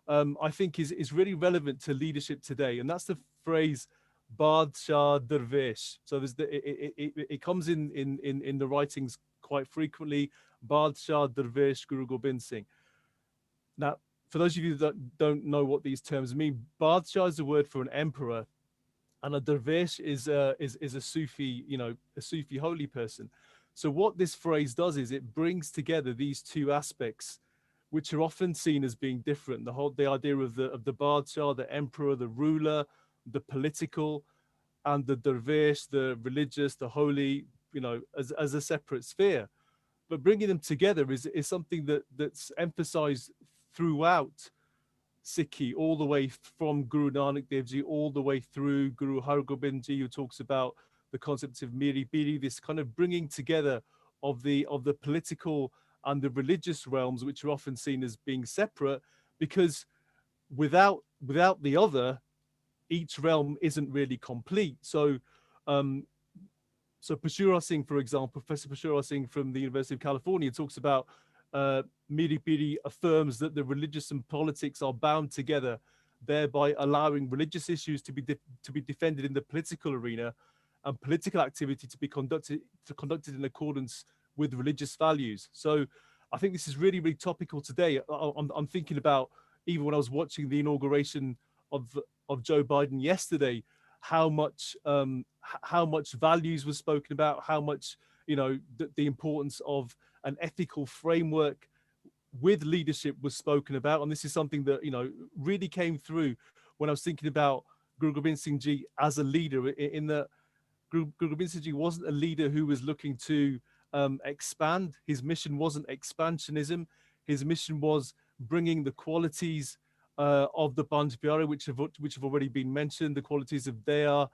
I think is really relevant to leadership today, and that's the phrase Badshah Darvesh. So there's it comes in the writings quite frequently. Badshah Darvesh Guru Gobind Singh. Now, for those of you that don't know what these terms mean, Badshah is a word for an emperor, and a Darvesh is a Sufi, a Sufi holy person. So what this phrase does is it brings together these two aspects, which are often seen as being different. The idea of the Badshah, the emperor, the ruler, the political, and the Darvesh, the religious, the holy, as a separate sphere. But bringing them together is something that's emphasized throughout Sikhi, all the way from Guru Nanak Dev Ji, all the way through Guru Har Gobind Ji, who talks about the concept of Miri Biri, this kind of bringing together of the political and the religious realms, which are often seen as being separate, because without the other, each realm isn't really complete. So Pashura Singh, for example, Professor Pashura Singh from the University of California, talks about Miri Piri affirms that the religious and politics are bound together, thereby allowing religious issues to be defended in the political arena, and political activity to be conducted in accordance with religious values. So I think this is really, really topical today. I'm thinking about, even when I was watching the inauguration of Joe Biden yesterday, how much values was spoken about, how much, the importance of an ethical framework with leadership was spoken about. And this is something that, really came through when I was thinking about Guru Gobind Singh Ji as a leader, in that Guru Gobind Singh Ji wasn't a leader who was looking to expand. His mission wasn't expansionism. His mission was bringing the qualities of the Panj Pyare, which have already been mentioned, the qualities of Daya,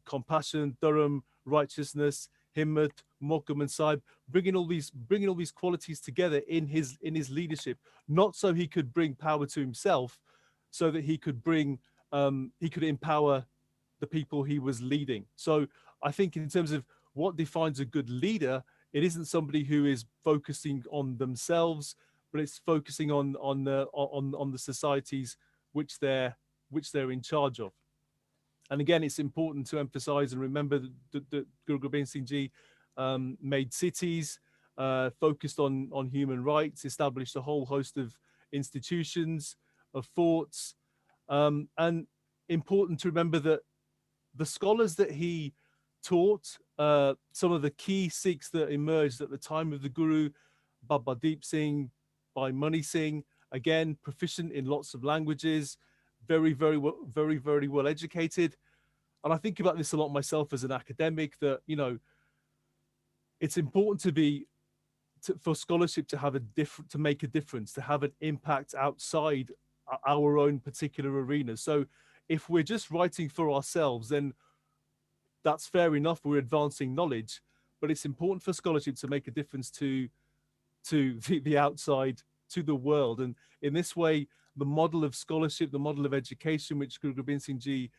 compassion, Dharam, righteousness, Himmat, Mokum, and Saib, bringing all these qualities together in his leadership, not so he could bring power to himself, so that he could empower the people he was leading. So I think in terms of what defines a good leader, it isn't somebody who is focusing on themselves, but it's focusing on the societies which they're in charge of. And again, it's important to emphasize and remember that Guru Gobind Singh Ji made cities, focused on human rights, established a whole host of institutions, of forts, and important to remember that the scholars that he taught, some of the key Sikhs that emerged at the time of the Guru, Baba Deep Singh, Bhai Mani Singh, again, proficient in lots of languages, very, very well educated. And I think about this a lot myself as an academic, that, it's important for scholarship to make a difference, to have an impact outside our own particular arena. So if we're just writing for ourselves, then that's fair enough, we're advancing knowledge, but it's important for scholarship to make a difference to the outside, to the world. And in this way, the model of scholarship, the model of education, which Guru Gobind Singh Ji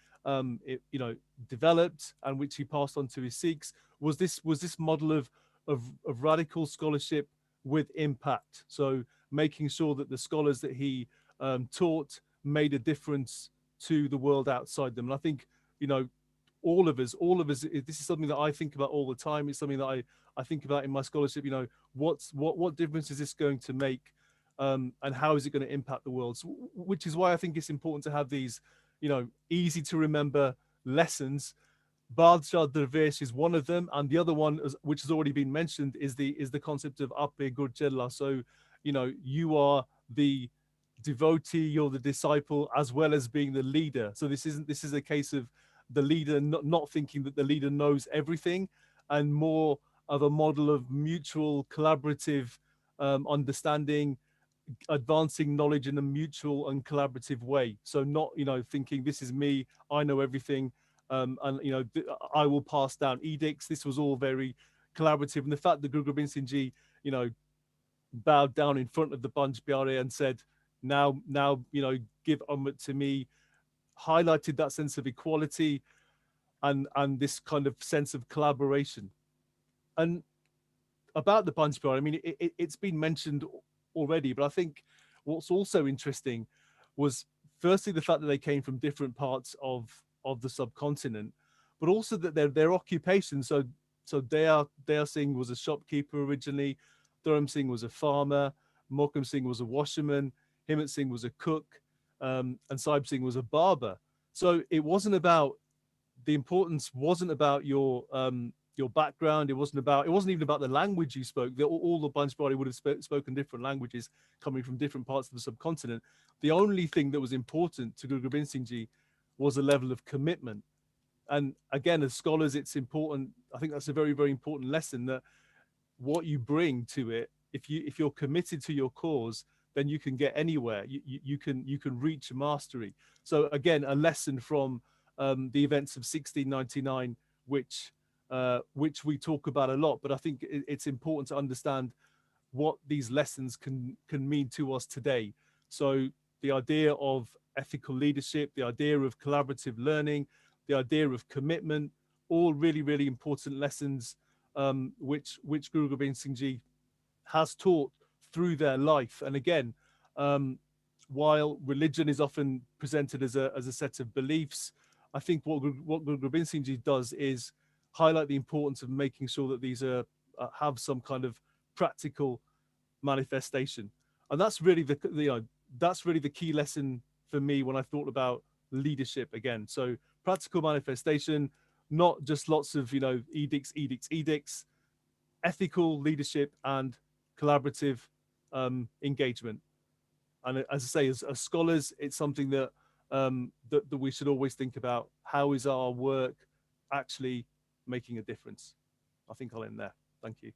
developed and which he passed on to his Sikhs, was this model of radical scholarship with impact. So making sure that the scholars that he taught made a difference to the world outside them. And I think, all of us, this is something that I think about all the time. It's something that I think about in my scholarship, you know, what difference is this going to make, and how is it going to impact the world? So, which is why I think it's important to have these, you know, easy to remember lessons. Badshah Darvish is one of them, and the other one, which has already been mentioned, is the concept of Ape Gurjella. So, you know, you are the devotee, you're the disciple, as well as being the leader. So this is a case of the leader not thinking that the leader knows everything, and more of a model of mutual collaborative understanding, advancing knowledge in a mutual and collaborative way. So not, you know, thinking this is me, I know everything, and you know, I will pass down edicts. This was all very collaborative, and the fact that Guru Gobind Singh Ji, you know, bowed down in front of the Panj Pyare and said, now, you know, give Amrit to me, highlighted that sense of equality and this kind of sense of collaboration. And about the Panj Pyare, I mean, it's been mentioned already, but I think what's also interesting was firstly the fact that they came from different parts of the subcontinent, but also that their occupation. So Dayal Singh was a shopkeeper originally, Dharam Singh was a farmer, Mohkam Singh was a washerman, Himmat Singh was a cook, and Sahib Singh was a barber. So it wasn't about, the importance wasn't about your background. It wasn't even about the language you spoke. All the Panj Pyare would have spoken different languages coming from different parts of the subcontinent. The only thing that was important to Guru Gobind Singh Ji was a level of commitment. And again, as scholars, it's important. I think that's a very, very important lesson, that what you bring to it, if you're committed to your cause, then you can get anywhere. You can reach mastery. So again, a lesson from the events of 1699, which we talk about a lot, but I think it's important to understand what these lessons can mean to us today. So the idea of ethical leadership, the idea of collaborative learning, the idea of commitment, all really, really important lessons which Guru Gobind Singh Ji has taught through their life. And again, while religion is often presented as a set of beliefs, I think what Guru Gobind Singh Ji does is highlight the importance of making sure that these have some kind of practical manifestation. And that's really the key lesson for me when I thought about leadership again. So practical manifestation, not just lots of, you know, edicts, ethical leadership and collaborative engagement. And as I say, as scholars, it's something that that we should always think about. How is our work actually making a difference? I think I'll end there. Thank you.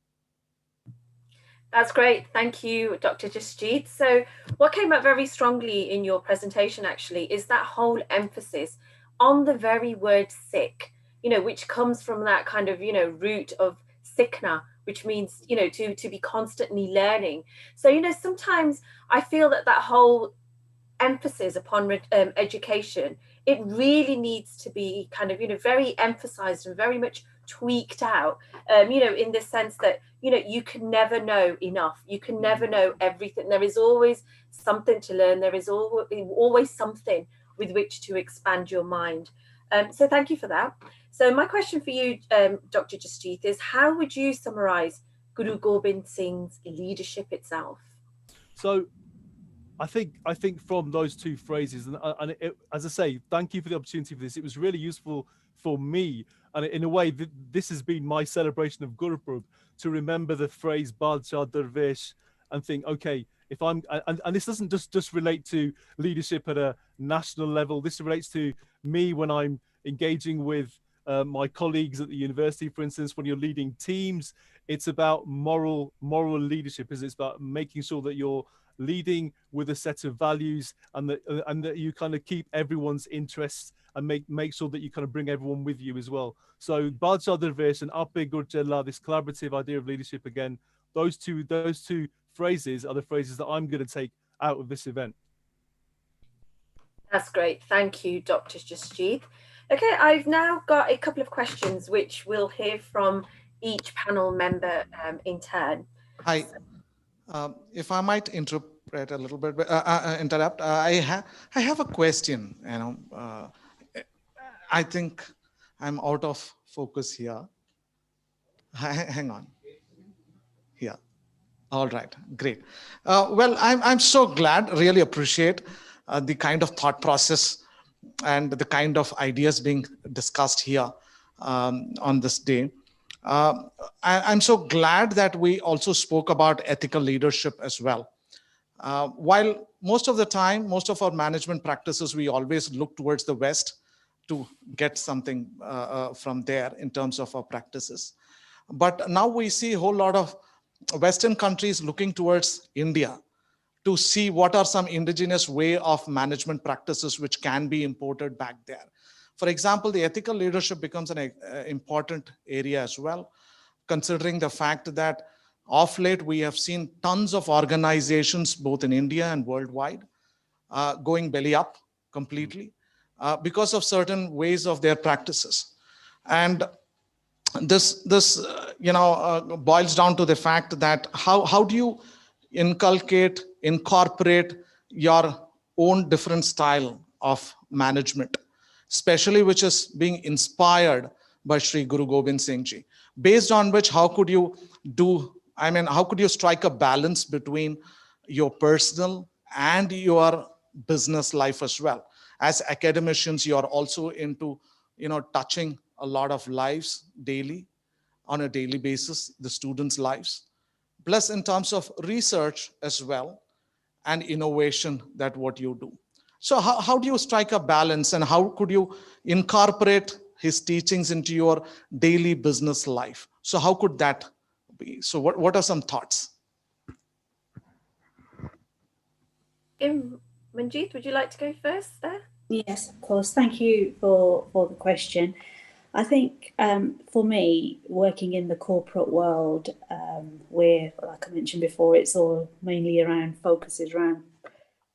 That's great. Thank you, Dr. Jasjit. So what came up very strongly in your presentation actually is that whole emphasis on the very word Sikh, you know, which comes from that kind of, you know, root of Sikhna, which means, you know, to be constantly learning. So, you know, sometimes I feel that whole emphasis upon education, it really needs to be kind of, you know, very emphasized and very much tweaked out, you know, in the sense that, you know, you can never know enough. You can never know everything. There is always something to learn. There is always something with which to expand your mind. So thank you for that. So my question for you, Dr. Jasjit, is how would you summarize Guru Gobind Singh's leadership itself? So I think from those two phrases, and as I say, thank you for the opportunity for this. It was really useful for me, and in a way, this has been my celebration of Guru Purab, to remember the phrase Badshah Darvish and think, okay, if I'm, and this doesn't just relate to leadership at a national level. This relates to me when I'm engaging with my colleagues at the university, for instance, when you're leading teams. It's about moral leadership. It's about making sure that you're leading with a set of values, and that you kind of keep everyone's interests and make sure that you kind of bring everyone with you as well. So Badshah Darvish and Ape Gurjella, this collaborative idea of leadership, again, those two phrases are the phrases that I'm going to take out of this event. That's great. Thank you, Dr. Jasjit. Okay, I've now got a couple of questions which we'll hear from each panel member in turn. Hi. If I might interrupt a little bit, I have a question. You know, I think I'm out of focus here. Hang on. Here. All right, great. Well, I'm so glad, really appreciate the kind of thought process and the kind of ideas being discussed here on this day. I'm so glad that we also spoke about ethical leadership as well. While most of the time, most of our management practices, we always look towards the West to get something from there in terms of our practices. But now we see a whole lot of Western countries looking towards India to see what are some indigenous way of management practices which can be imported back there. For example, the ethical leadership becomes an important area as well, considering the fact that of late we have seen tons of organizations both in India and worldwide going belly up completely because of certain ways of their practices. And this boils down to the fact that how do you incorporate your own different style of management, especially which is being inspired by Sri Guru Gobind Singh Ji, based on which how could you how could you strike a balance between your personal and your business life as well? As academicians, you are also into touching a lot of lives daily, on a daily basis, the students' lives, plus in terms of research as well and innovation, that what you do. So how do you strike a balance, and how could you incorporate his teachings into your daily business life? So how could that be? So what are some thoughts? Manjeet, would you like to go first there? Yes, of course. Thank you for the question. I think for me, working in the corporate world, where, like I mentioned before, it's all mainly focuses around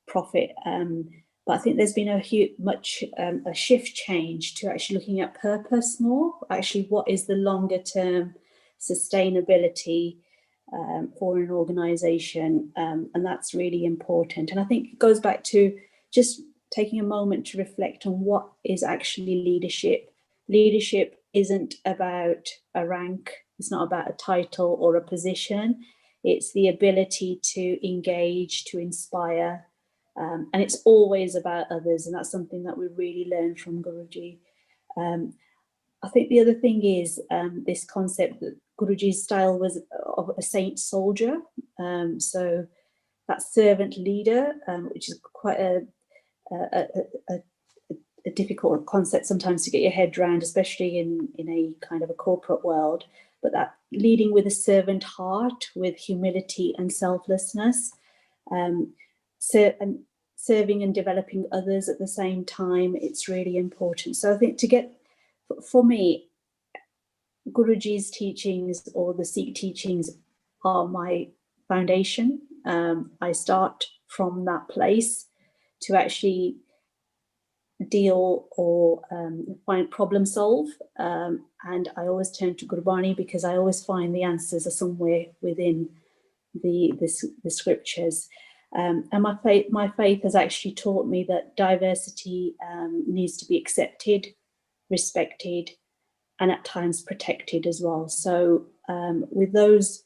profit. But I think there's been a shift change to actually looking at purpose more. Actually, what is the longer term sustainability for an organization? And that's really important. And I think it goes back to just taking a moment to reflect on what is actually leadership. Leadership isn't about a rank. It's not about a title or a position. It's the ability to engage, to inspire, and it's always about others. And that's something that we really learned from Guruji. I think the other thing is this concept that Guruji's style was of a saint soldier. So that servant leader, which is quite a difficult concept sometimes to get your head around, especially in a kind of a corporate world, but that leading with a servant heart, with humility and selflessness, and serving and developing others at the same time, it's really important. So I think for me, Guruji's teachings or the Sikh teachings are my foundation. I start from that place to actually deal or find problem solve, and I always turn to Gurbani because I always find the answers are somewhere within the scriptures, and my faith has actually taught me that diversity needs to be accepted, respected, and at times protected as well. So with those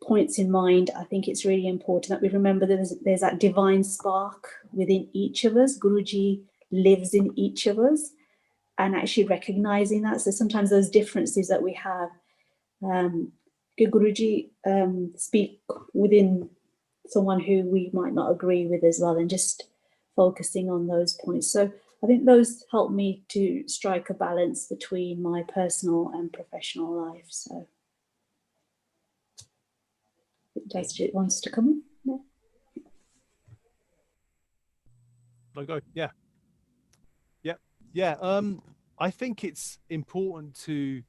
points in mind, I think it's really important that we remember that there's that divine spark within each of us. Guruji lives in each of us, and actually recognizing that. So sometimes those differences that we have, Guruji speak within someone who we might not agree with as well, and just focusing on those points. So I think those help me to strike a balance between my personal and professional life. So Jasjit wants to come in. I'll go. Yeah. I think it's important to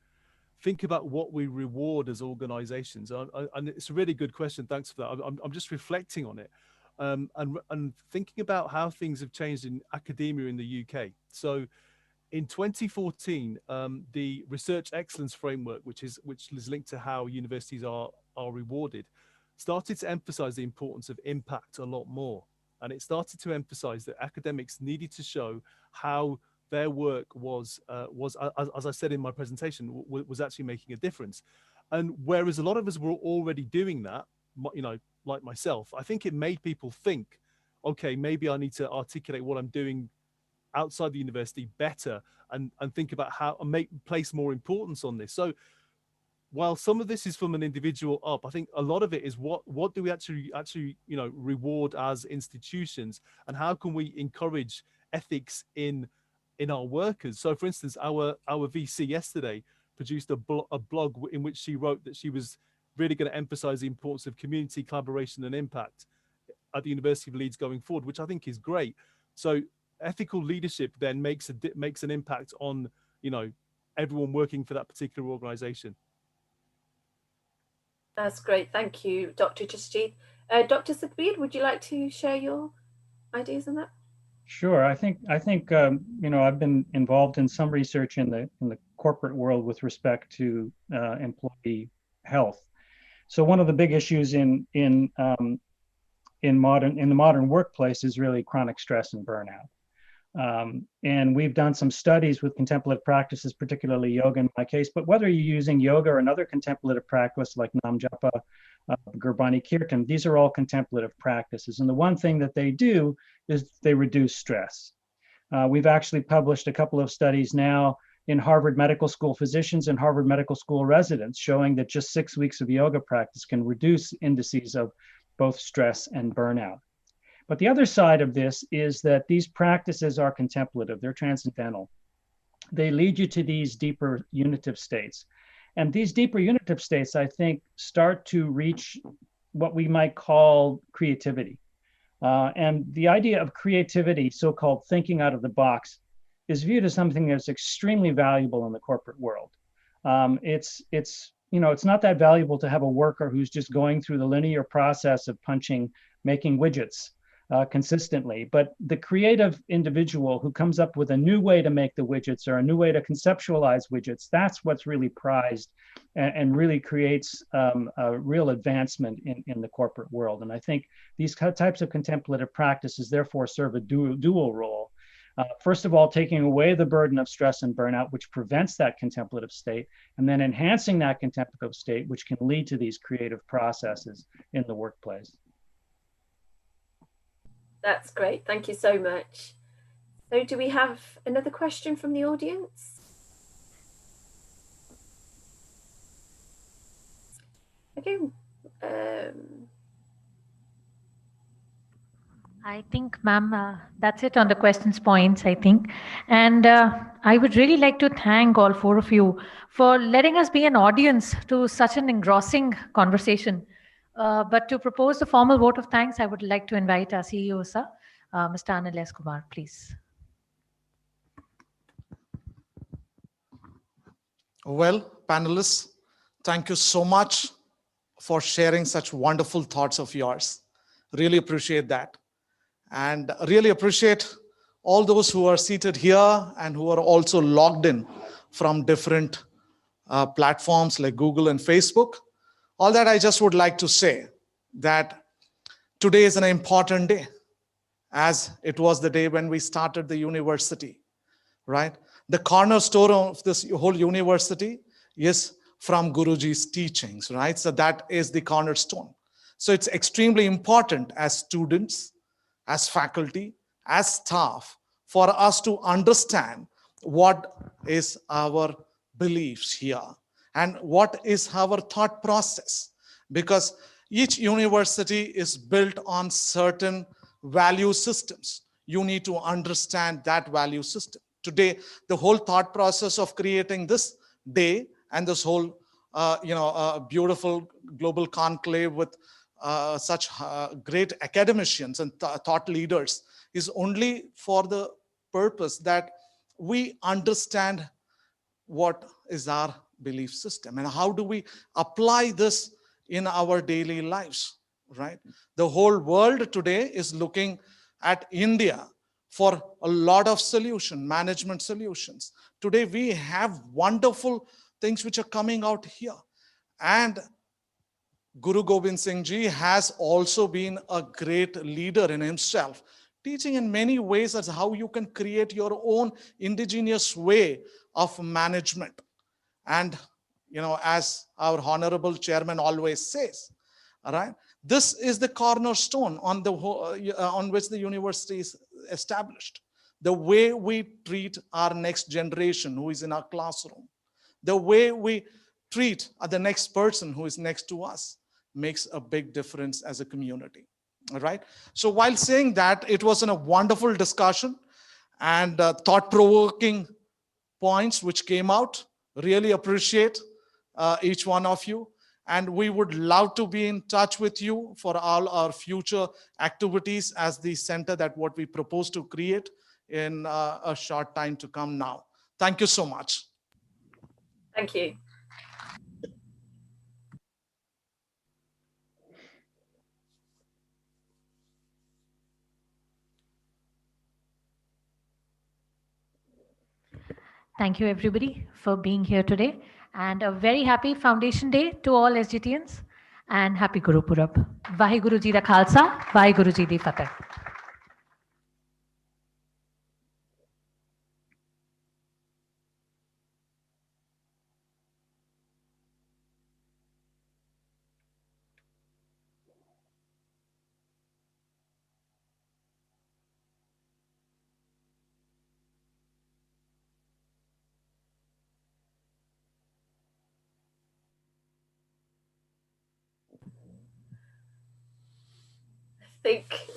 think about what we reward as organizations. And it's a really good question. Thanks for that. I'm just reflecting on it and thinking about how things have changed in academia in the UK. So in 2014, the Research Excellence Framework, which is linked to how universities are rewarded, started to emphasize the importance of impact a lot more. And it started to emphasize that academics needed to show how their work was as I said in my presentation, was actually making a difference. And whereas a lot of us were already doing that, you know, like myself, I think it made people think, okay, maybe I need to articulate what I'm doing outside the university better, and think about how and place more importance on this. So while some of this is from an individual up, I think a lot of it is what do we actually you know, reward as institutions, and how can we encourage ethics in our workers? So for instance, our VC yesterday produced a blog in which she wrote that she was really going to emphasize the importance of community collaboration and impact at the University of Leeds going forward, which I think is great. So ethical leadership then makes an impact on, you know, everyone working for that particular organization. That's great. Thank you, Dr. Jasjit. Dr. Sabri, would you like to share your ideas on that? Sure. I think you know, I've been involved in some research in the corporate world with respect to employee health. So one of the big issues in the modern workplace is really chronic stress and burnout. And we've done some studies with contemplative practices, particularly yoga in my case, but whether you're using yoga or another contemplative practice like Nam Japa, Gurbani Kirtan, these are all contemplative practices. And the one thing that they do is they reduce stress. We've actually published a couple of studies now in Harvard Medical School physicians and Harvard Medical School residents showing that just 6 weeks of yoga practice can reduce indices of both stress and burnout. But the other side of this is that these practices are contemplative, they're transcendental. They lead you to these deeper unitive states. And these deeper unitive states, I think, start to reach what we might call creativity. And the idea of creativity, so-called thinking out of the box, is viewed as something that's extremely valuable in the corporate world. It's not that valuable to have a worker who's just going through the linear process of making widgets consistently, but the creative individual who comes up with a new way to make the widgets or a new way to conceptualize widgets, that's what's really prized and really creates a real advancement in the corporate world. And I think these types of contemplative practices therefore serve a dual role. First of all, taking away the burden of stress and burnout, which prevents that contemplative state, and then enhancing that contemplative state, which can lead to these creative processes in the workplace. That's great. Thank you so much. So do we have another question from the audience? Okay. I think, ma'am, that's it on the questions points, I think. And I would really like to thank all four of you for letting us be an audience to such an engrossing conversation. But to propose the formal vote of thanks, I would like to invite our CEO, sir, Mr. Anil S Kumar, please. Well, panelists, thank you so much for sharing such wonderful thoughts of yours. Really appreciate that. And really appreciate all those who are seated here and who are also logged in from different platforms like Google and Facebook. All that I just would like to say that today is an important day, as it was the day when we started the university, right? The cornerstone of this whole university is from Guruji's teachings, right? So that is the cornerstone. So it's extremely important as students, as faculty, as staff, for us to understand what is our beliefs here and what is our thought process, because each university is built on certain value systems. You need to understand that value system. Today, the whole thought process of creating this day and this whole beautiful global conclave with such great academicians and thought leaders is only for the purpose that we understand what is our belief system and how do we apply this in our daily lives, right? The whole world today is looking at India for a lot of management solutions. Today we have wonderful things which are coming out here. And Guru Gobind Singh Ji has also been a great leader in himself teaching in many ways as how you can create your own indigenous way of management. And, as our honorable chairman always says, all right, this is the cornerstone on which the university is established. The way we treat our next generation who is in our classroom, the way we treat the next person who is next to us makes a big difference as a community. All right. So while saying that, it was a wonderful discussion and thought-provoking points which came out. Really appreciate each one of you. And we would love to be in touch with you for all our future activities as the center that what we propose to create in a short time to come now. Thank you so much. Thank you. Thank you, everybody, for being here today. And a very happy Foundation Day to all SGTians. And happy Guru Purab. Vaheguru Ji da Khalsa, Vaheguru Ji di Fateh.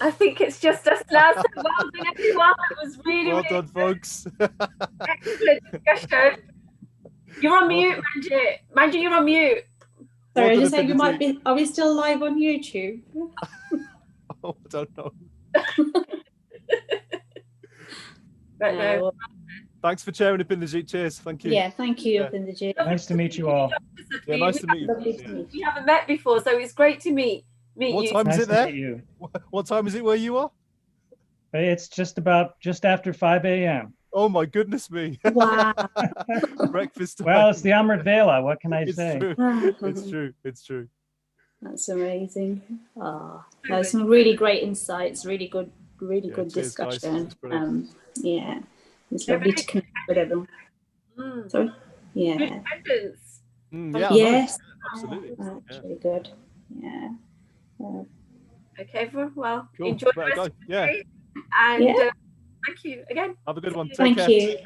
I think it's just us now. So well done, everyone. That was really, Well really done, folks. excellent discussion. You're on mute, Manjit. Manjit, you're on mute. Sorry, I Well just done, saying we might be. Are we still live on YouTube? Oh, I don't know. Right now. Well, Thanks for chairing Opinder Ji. Cheers. Thank you. yeah, thank you, Yeah. Opinder Ji. Nice to meet you all. Yeah, nice to meet you. Lovely to Yeah. meet We you. haven't met before, so it's great to meet What you. time is Nice it to there? meet you. What time is it where you are? It's just after 5 a.m. Oh my goodness me. Wow. Breakfast time. Well, it's the Amrit Vela. What can I It's say? true. It's true. It's true. That's amazing. Oh, there's some really great insights, really good Cheers, guys. discussion. It's brilliant. Yeah, it's They're lovely very to connect with everyone. Mm. Sorry? Good Yeah. attendance. Yeah, I know. Yes. Absolutely. That's Yeah. really good. Yeah. Okay, everyone. Well, Cool. enjoy the Better rest go. of the Yeah. day. And Yeah. thank you again. Have a good one. Take Thank care. you.